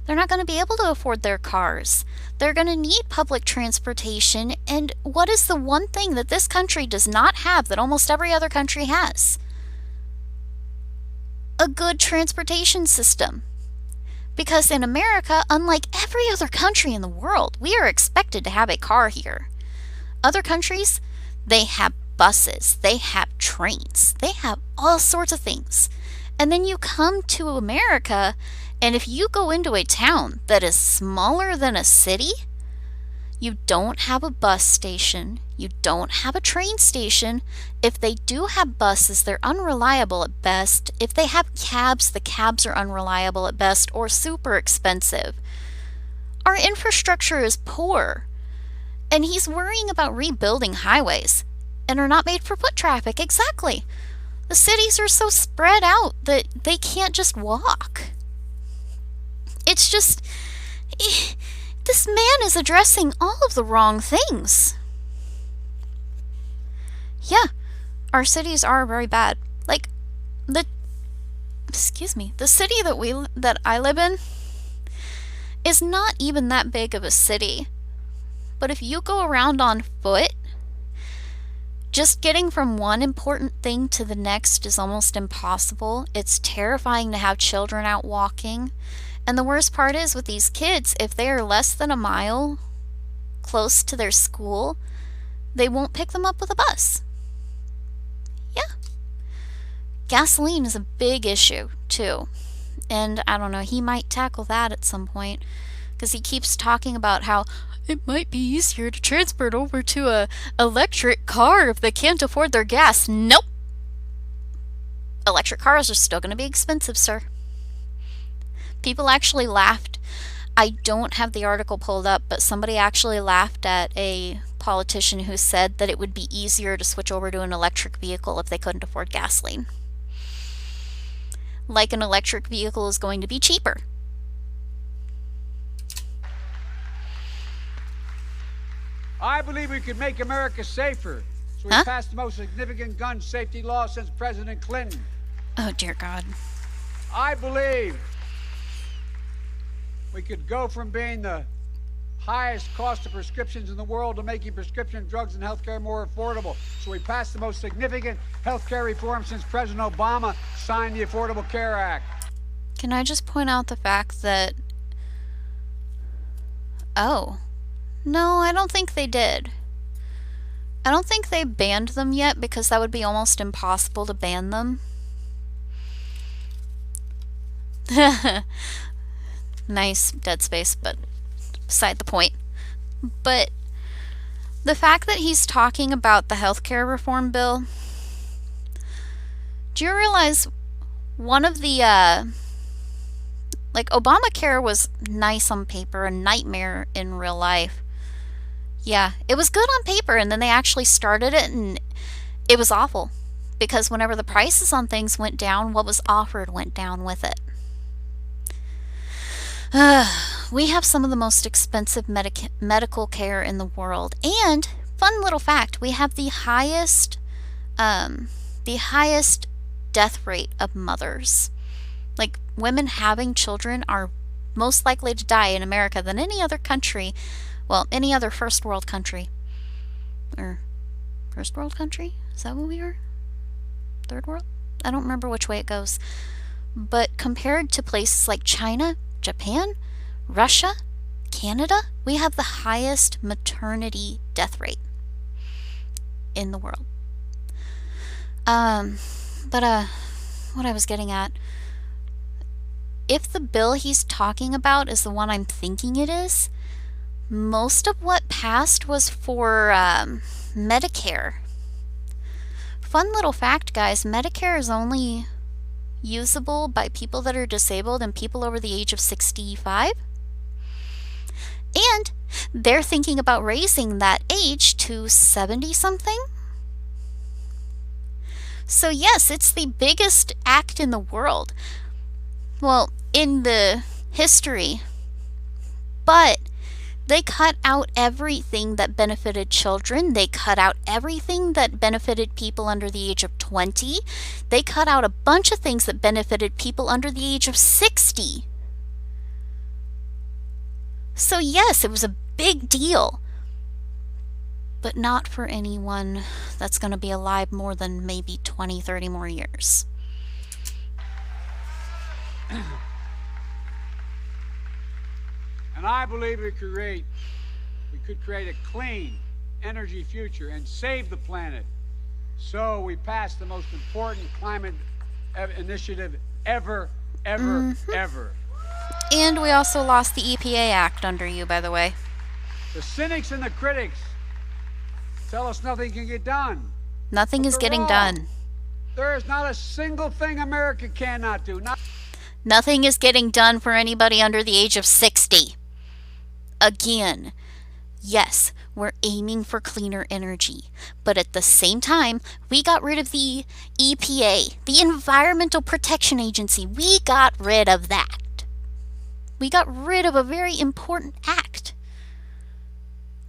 They're not going to be able to afford their cars. They're going to need public transportation. And what is the one thing that this country does not have that almost every other country has? A good transportation system. Because in America, unlike every other country in the world, we are expected to have a car here. Other countries, they have buses, they have trains, they have all sorts of things. And then you come to America, and if you go into a town that is smaller than a city, you don't have a bus station, you don't have a train station. If they do have buses, they're unreliable at best. If they have cabs, the cabs are unreliable at best or super expensive. Our infrastructure is poor. And he's worrying about rebuilding highways and are not made for foot traffic. Exactly. The cities are so spread out that they can't just walk. It's just, this man is addressing all of the wrong things. Yeah, our cities are very bad. Like, the city that I live in is not even that big of a city. But if you go around on foot, Just getting from one important thing to the next is almost impossible. It's terrifying to have children out walking. And the worst part is with these kids, if they are less than a mile close to their school, they won't pick them up with a bus. Yeah. Gasoline is a big issue, too. And I don't know, he might tackle that at some point. Because he keeps talking about how it might be easier to transfer it over to a electric car if they can't afford their gas. Nope. Electric cars are still going to be expensive, sir. People actually laughed. I don't have the article pulled up, but somebody actually laughed at a politician who said that it would be easier to switch over to an electric vehicle if they couldn't afford gasoline. Like an electric vehicle is going to be cheaper. I believe we could make America safer. So we passed the most significant gun safety law since President Clinton. Oh, dear God. I believe we could go from being the highest cost of prescriptions in the world to making prescription drugs and healthcare more affordable. So we passed the most significant healthcare reform since President Obama signed the Affordable Care Act. Can I just point out the fact that... Oh. No, I don't think they did. I don't think they banned them yet because that would be almost impossible to ban them. Nice dead space, but beside the point. But the fact that he's talking about the healthcare reform bill, do you realize one of the, like, Obamacare was nice on paper, a nightmare in real life. Yeah, it was good on paper, and then they actually started it, and it was awful. Because whenever the prices on things went down, what was offered went down with it. We have some of the most expensive medical care in the world. And, fun little fact, we have the highest death rate of mothers. Like, women having children are most likely to die in America than any other country. Well, any other first world country. Or first world country? Is that what we are? Third world? I don't remember which way it goes. But compared to places like China, Japan, Russia, Canada, we have the highest maternity death rate in the world. What I was getting at, if the bill he's talking about is the one I'm thinking it is, most of what passed was for Medicare. Fun little fact, guys, Medicare is only usable by people that are disabled and people over the age of 65. And they're thinking about raising that age to 70-something. So yes, it's the biggest act in the world. Well, in the history. But they cut out everything that benefited children. They cut out everything that benefited people under the age of 20. They cut out a bunch of things that benefited people under the age of 60. So yes, it was a big deal. But not for anyone that's going to be alive more than maybe 20, 30 more years. And I believe we could create a clean energy future and save the planet. So we passed the most important climate initiative ever. And we also lost the EPA Act under you, by the way. The cynics and the critics tell us nothing can get done. Nothing is getting done. There is not a single thing America cannot do. Nothing is getting done for anybody under the age of 60. Again, yes, we're aiming for cleaner energy, but at the same time, we got rid of the EPA, the Environmental Protection Agency. We got rid of that. We got rid of a very important act.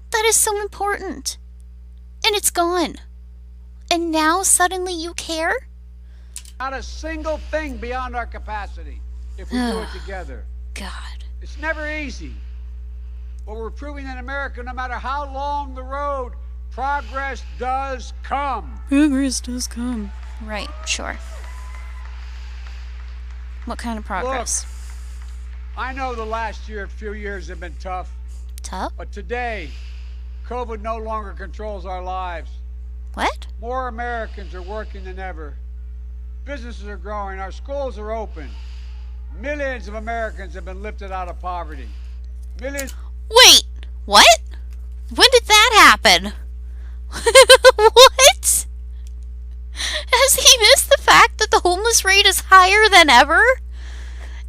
That is so important. And it's gone. And now suddenly you care? Not a single thing beyond our capacity if we do it together. God. It's never easy. But we're proving that America, no matter how long the road, Progress does come. Progress does come. Right, sure. What kind of progress? Look, I know the last few years have been tough. Tough? But today, COVID no longer controls our lives. What? More Americans are working than ever. Businesses are growing. Our schools are open. Millions of Americans have been lifted out of poverty. Millions. Wait, what? When did that happen? What? Has he missed the fact that the homeless rate is higher than ever?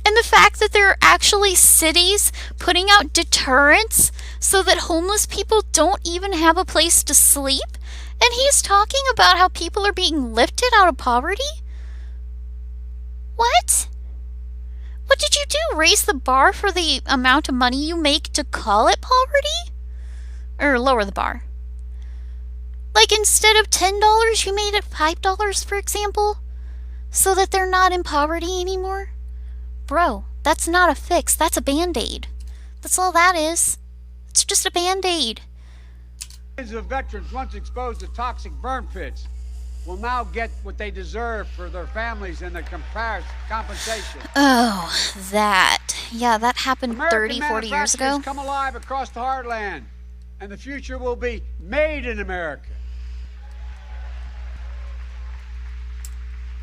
And the fact that there are actually cities putting out deterrents so that homeless people don't even have a place to sleep? And he's talking about how people are being lifted out of poverty? What? What did you do? Raise the bar for the amount of money you make to call it poverty? Or lower the bar? Like instead of $10, you made it $5, for example? So that they're not in poverty anymore? Bro, that's not a fix. That's a Band-Aid. That's all that is. It's just a Band-Aid. Millions of veterans once exposed to toxic burn pits will now get what they deserve for their families and their compensation. Oh, that. Yeah, that happened American 30, 40 years ago. Come alive across the heartland, and the future will be made in America.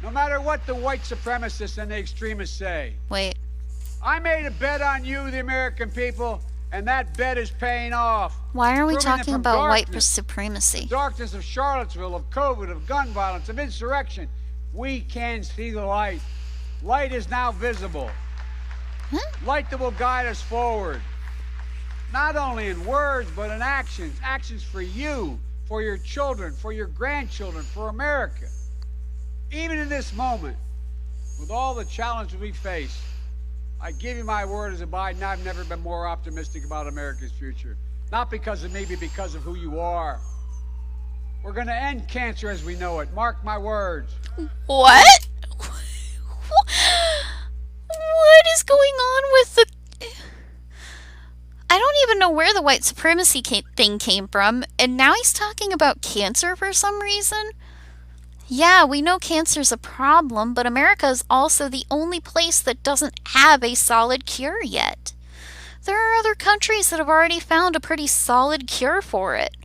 No matter what the white supremacists and the extremists say. Wait. I made a bet on you, the American people, and that bet is paying off. Why are we Proving that talking from about white darkness, supremacy? the darkness of Charlottesville, of COVID, of gun violence, of insurrection, we can see the light. Light is now visible. Huh? Light that will guide us forward. Not only in words, but in actions. Actions for you, for your children, for your grandchildren, for America. Even in this moment, with all the challenges we face, I give you my word as a Biden, I've never been more optimistic about America's future. Not because of me, but because of who you are. We're going to end cancer as we know it. Mark my words. What? What is going on with the... I don't even know where the white supremacy thing came from, and now he's talking about cancer for some reason? Yeah, we know cancer's a problem, but America is also the only place that doesn't have a solid cure yet. There are other countries that have already found a pretty solid cure for it.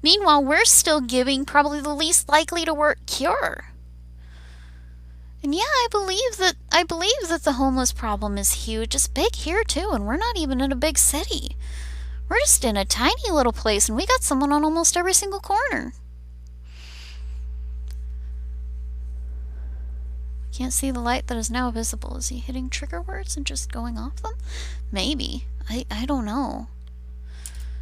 Meanwhile, we're still giving probably the least likely to work cure. And yeah, I believe that the homeless problem is huge. It's big here too, and we're not even in a big city. We're just in a tiny little place, and we got someone on almost every single corner. Can't see the light that is now visible. Is he hitting trigger words and just going off them? Maybe. I don't know.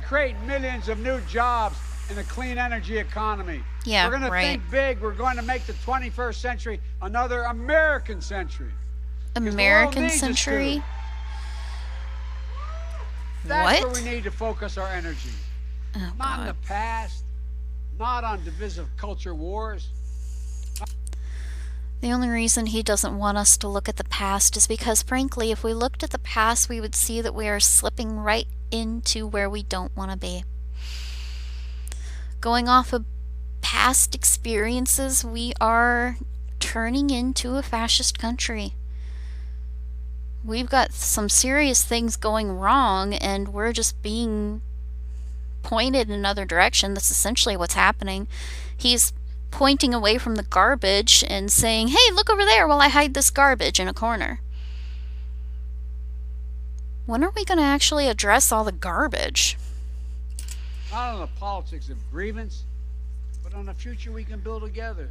Create millions of new jobs in a clean energy economy. Yeah, we're going to right. think big. We're going to make the 21st century another American century. American century? That's What? where we need to focus our energy. Oh, Not in God. the past, not on divisive culture wars. The only reason he doesn't want us to look at the past is because, frankly, if we looked at the past, we would see that we are slipping right into where we don't want to be. Going off of past experiences, we are turning into a fascist country. We've got some serious things going wrong, and we're just being pointed in another direction. That's essentially what's happening. He's pointing away from the garbage and saying, hey, look over there while I hide this garbage in a corner. When are we going to actually address all the garbage? Not on the politics of grievance, but on the future we can build together.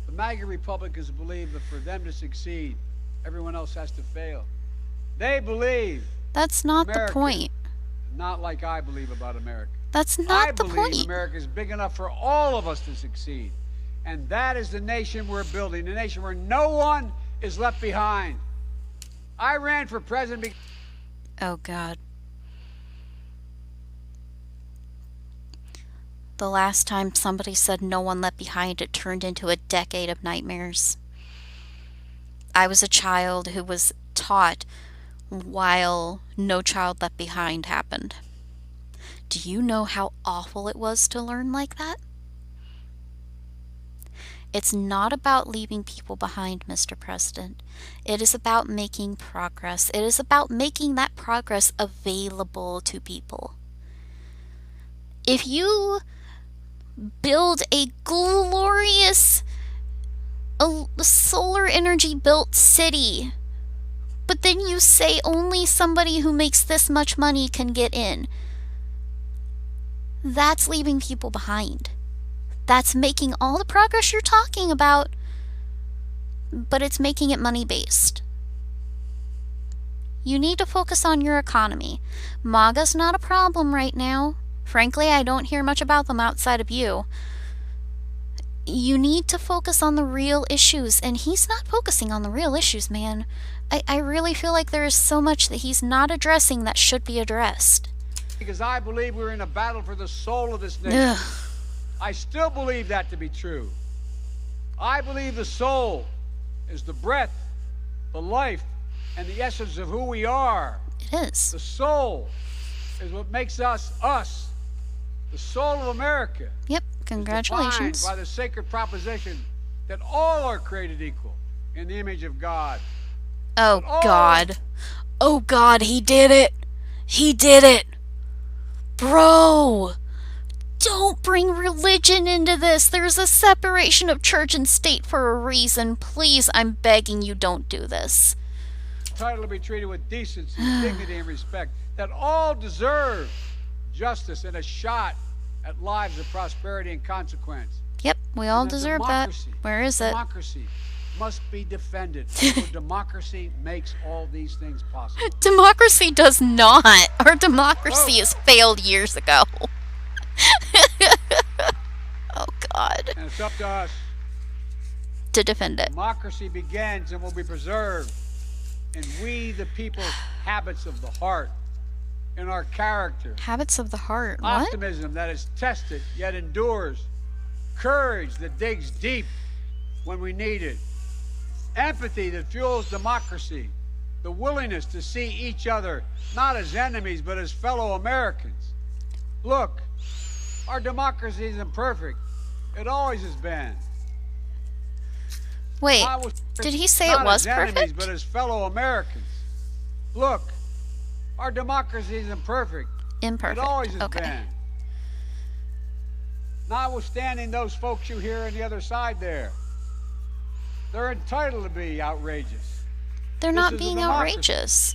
The MAGA Republicans believe that for them to succeed, everyone else has to fail. They believe That's not America, the point. not like I believe about America. That's I not the believe point. America is big enough for all of us to succeed. And that is the nation we're building, a nation where no one is left behind. I ran for president Oh, God. The last time somebody said no one left behind, it turned into a decade of nightmares. I was a child who was taught while No Child Left Behind happened. Do you know how awful it was to learn like that? It's not about leaving people behind, Mr. President. It is about making progress. It is about making that progress available to people. If you build a glorious solar energy built city, but then you say only somebody who makes this much money can get in, that's leaving people behind. That's making all the progress you're talking about, but it's making it money-based. You need to focus on your economy. MAGA's not a problem right now. Frankly, I don't hear much about them outside of you. You need to focus on the real issues, and he's not focusing on the real issues, man. I really feel like there is so much that he's not addressing that should be addressed. Because I believe we're in a battle for the soul of this nation. Ugh. I still believe that to be true. I believe the soul is the breath, the life, and the essence of who we are. It is. The soul is what makes us, us. The soul of America. Yep, congratulations. Is defined by the sacred proposition that all are created equal in the image of God. Oh, God. Oh, God, he did it. He did it. Bro. Don't bring religion into this. There's a separation of church and state for a reason. Please, I'm begging you, don't do this. Entitled to be treated with decency, dignity, and respect. That all deserve justice and a shot at lives of prosperity and consequence. Yep, we all deserve that. Where is it? Democracy must be defended. For democracy makes all these things possible. Democracy does not. Our democracy has failed years ago. Oh, God. And it's up to us to defend it. Democracy begins and will be preserved in we, the people's habits of the heart, in our character. Habits of the heart. What? Optimism that is tested yet endures. Courage that digs deep when we need it. Empathy that fuels democracy. The willingness to see each other not as enemies but as fellow Americans. Look, our democracy isn't perfect. It always has been. Wait, did he say it was perfect? Not as enemies, perfect? but as fellow Americans. Look, our democracy isn't perfect. Imperfect. It always has okay. been. Notwithstanding those folks you hear on the other side there, they're entitled to be outrageous. They're not being outrageous.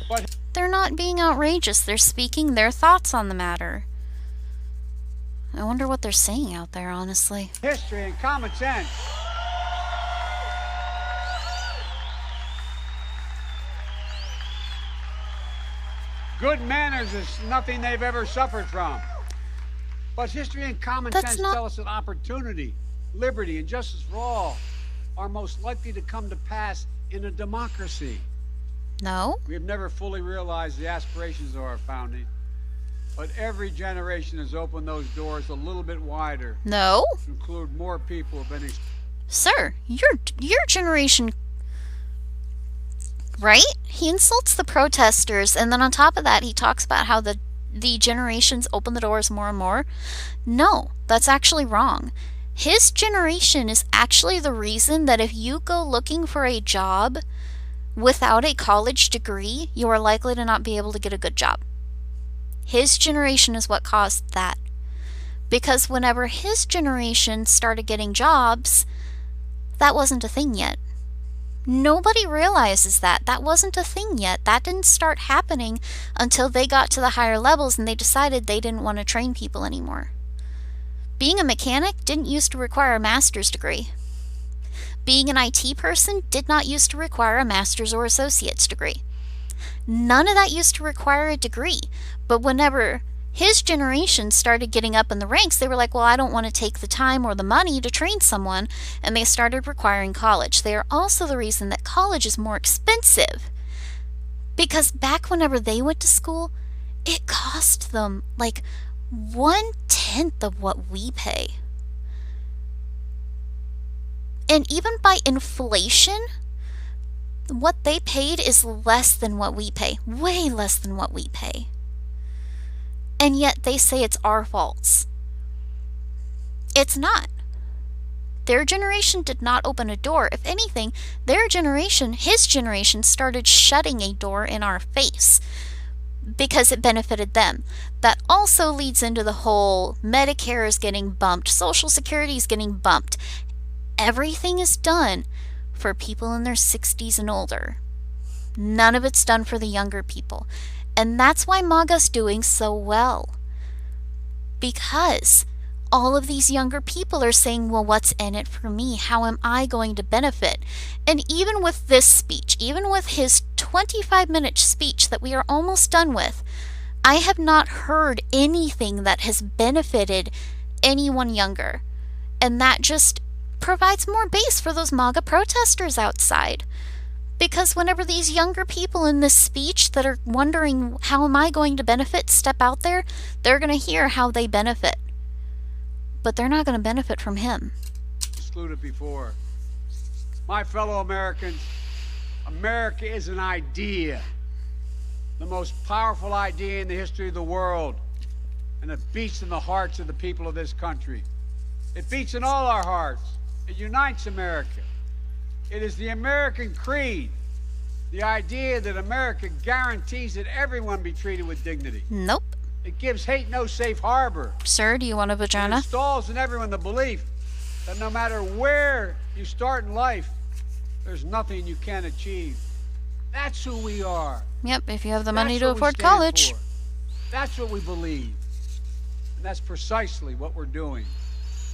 But they're not being outrageous. They're speaking their thoughts on the matter. I wonder what they're saying out there, honestly. History and common sense. Good manners is nothing they've ever suffered from. But history and common sense tell us that opportunity, liberty, and justice for all are most likely to come to pass in a democracy. No. We have never fully realized the aspirations of our founding, but every generation has opened those doors a little bit wider. No. To include more people who have been... Sir, your generation... Right? He insults the protesters, and then on top of that, he talks about how the generations open the doors more and more. No, that's actually wrong. His generation is actually the reason that if you go looking for a job without a college degree, you are likely to not be able to get a good job. His generation is what caused that. Because whenever his generation started getting jobs, that wasn't a thing yet. Nobody realizes that. That wasn't a thing yet. That didn't start happening until they got to the higher levels and they decided they didn't want to train people anymore. Being a mechanic didn't used to require a master's degree. Being an IT person did not used to require a master's or associate's degree. None of that used to require a degree. But whenever his generation started getting up in the ranks, they were like, well, I don't want to take the time or the money to train someone, and they started requiring college. They are also the reason that college is more expensive. Because back whenever they went to school, it cost them like 1/10 of what we pay. And even by inflation, what they paid is less than what we pay. Way less than what we pay. And yet they say it's our faults. It's not. Their generation did not open a door. If anything, their generation, his generation, started shutting a door in our face because it benefited them. That also leads into the whole Medicare is getting bumped, Social Security is getting bumped. Everything is done for people in their 60s and older. None of it's done for the younger people. And that's why MAGA's doing so well. Because all of these younger people are saying, well, what's in it for me? How am I going to benefit? And even with this speech, even with his 25-minute speech that we are almost done with, I have not heard anything that has benefited anyone younger. And that just provides more base for those MAGA protesters outside. Because whenever these younger people in this speech that are wondering, how am I going to benefit, step out there, they're going to hear how they benefit. But they're not going to benefit from him. Excluded before. My fellow Americans, America is an idea. The most powerful idea in the history of the world. And it beats in the hearts of the people of this country. It beats in all our hearts. It unites America. It is the American creed. The idea that America guarantees that everyone be treated with dignity. Nope. It gives hate no safe harbor. Sir, do you want a vagina? It installs in everyone the belief that no matter where you start in life, there's nothing you can't achieve. That's who we are. Yep, if you have the money That's to what we afford stand college. for. That's what we believe. And that's precisely what we're doing.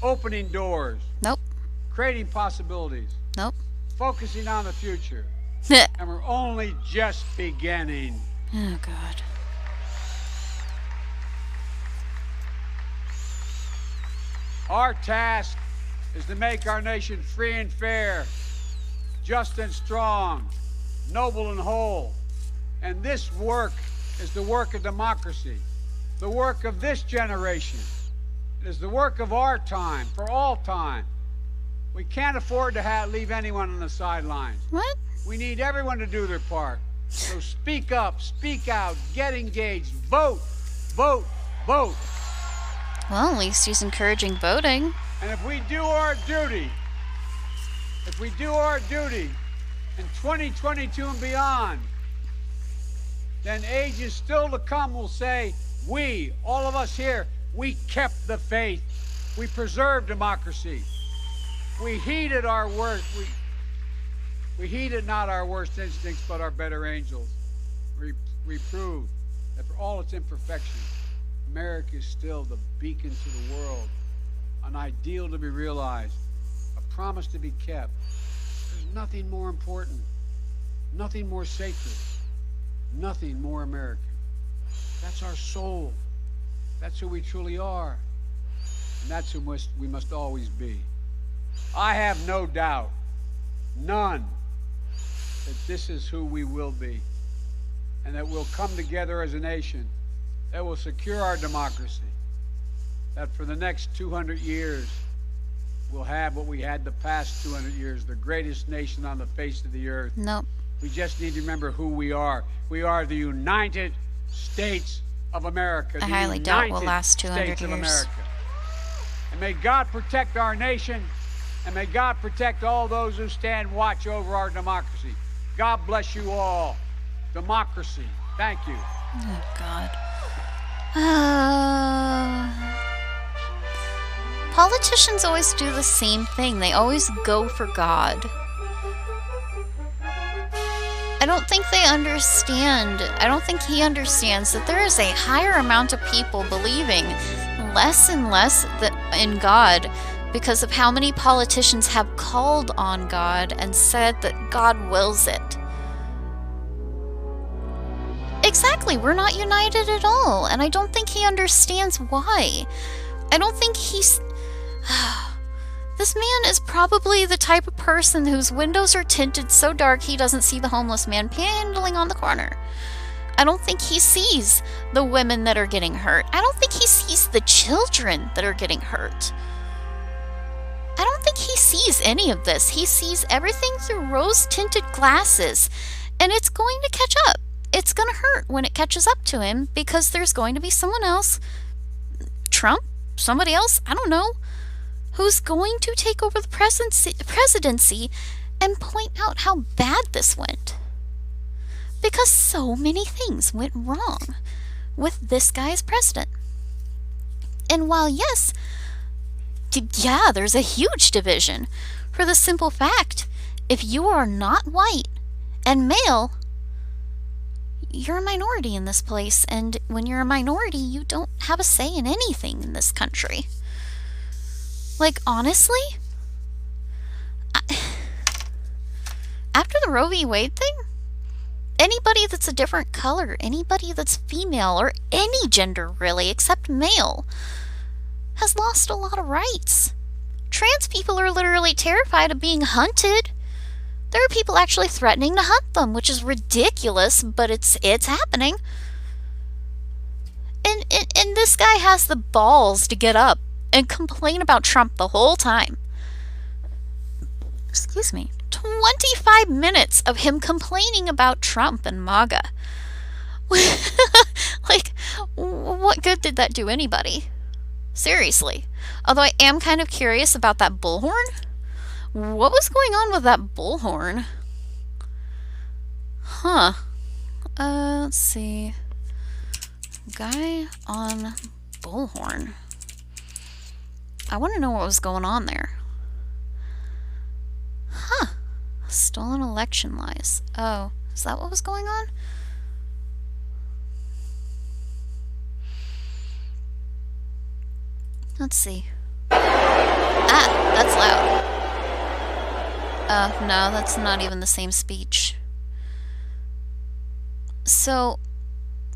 Opening doors. Nope. Creating possibilities. Nope. Focusing on the future. And we're only just beginning. Oh, God. Our task is to make our nation free and fair, just and strong, noble and whole. And this work is the work of democracy, the work of this generation. It is the work of our time, for all time. We can't afford to leave anyone on the sidelines. What? We need everyone to do their part. So speak up, speak out, get engaged, vote, vote, vote. Well, at least he's encouraging voting. And if we do our duty in 2022 and beyond, then ages still to come will say, we, all of us here, we kept the faith. We preserved democracy. We heeded our worst. We heeded not our worst instincts, but our better angels. We proved that for all its imperfections, America is still the beacon to the world, an ideal to be realized, a promise to be kept. There's nothing more important, nothing more sacred, nothing more American. That's our soul. That's who we truly are. And that's who we must always be. I have no doubt, none, that this is who we will be, and that we'll come together as a nation that will secure our democracy, that for the next 200 years, we'll have what we had the past 200 years, the greatest nation on the face of the earth. Nope. We just need to remember who we are. We are the United States of America. I highly doubt we'll last 200 States years. of America. And may God protect our nation, and may God protect all those who stand watch over our democracy. God bless you all. Democracy. Thank you. Oh, God. Politicians always do the same thing. They always go for God. I don't think they understand. I don't think he understands that there is a higher amount of people believing less and less in God because of how many politicians have called on God and said that God wills it. Exactly, we're not united at all, and I don't think he understands why. I don't think he's... This man is probably the type of person whose windows are tinted so dark he doesn't see the homeless man panhandling on the corner. I don't think he sees the women that are getting hurt. I don't think he sees the children that are getting hurt. I don't think he sees any of this. He sees everything through rose-tinted glasses, and it's going to catch up. it's going to hurt when it catches up to him, because there's going to be someone else, Trump, somebody else, I don't know, who's going to take over the presidency and point out how bad this went. Because so many things went wrong with this guy as president. And while, yes, yeah, there's a huge division, for the simple fact, if you are not white and male, you're a minority in this place. And when you're a minority, you don't have a say in anything in this country. Like, honestly, after the Roe v. Wade thing, anybody that's a different color, anybody that's female, or any gender really, except male, has lost a lot of rights. Trans people are literally terrified of being hunted. There are people actually threatening to hunt them, which is ridiculous, but it's happening. And this guy has the balls to get up and complain about Trump the whole time. Excuse me. 25 minutes of him complaining about Trump and MAGA. Like, what good did that do anybody? Seriously. Although I am kind of curious about that bullhorn. What was going on with that bullhorn? Huh. Let's see. Guy on bullhorn. I want to know what was going on there. Huh. Stolen election lies. Oh, is that what was going on? Let's see. Ah, that's loud. No, that's not even the same speech. So,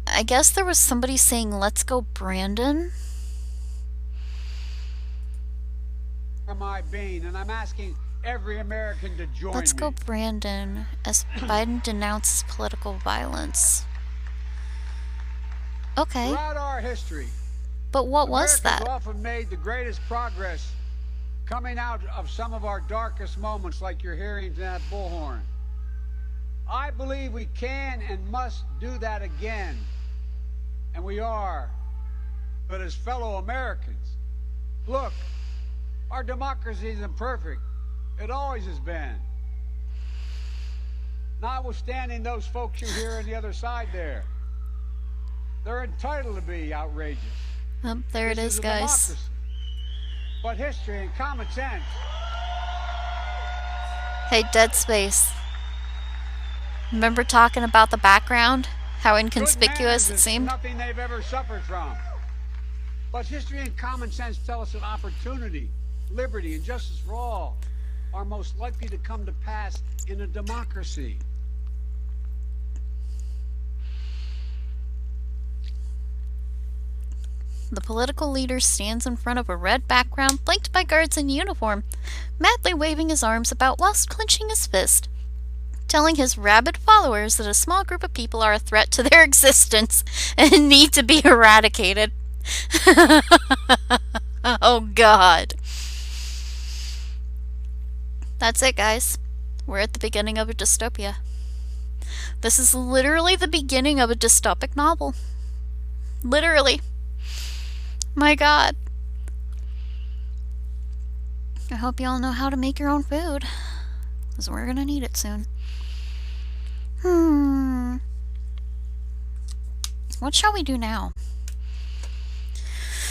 I guess there was somebody saying, "Let's go, Brandon." My being, and I'm asking every American to join Let's me. go, Brandon, as Biden denounces political violence. Okay. Throughout our history, But what was Americans that? often made the greatest progress coming out of some of our darkest moments, like you're hearing in that bullhorn. I believe we can and must do that again. And we are. But as fellow Americans, look, our democracy isn't perfect. It always has been. Notwithstanding those folks you hear on the other side there. They're entitled to be outrageous. There it is, guys. Democracy. But history and common sense. Hey, Dead Space. Remember talking about the background? How inconspicuous it seemed? Nothing they've ever suffered from. But history and common sense tell us that opportunity, liberty, and justice for all are most likely to come to pass in a democracy. The political leader stands in front of a red background flanked by guards in uniform, madly waving his arms about whilst clenching his fist, telling his rabid followers that a small group of people are a threat to their existence and need to be eradicated. Oh, God. That's it, guys. We're at the beginning of a dystopia. This is literally the beginning of a dystopic novel. Literally. My God. I hope y'all know how to make your own food, because we're gonna need it soon. What shall we do now?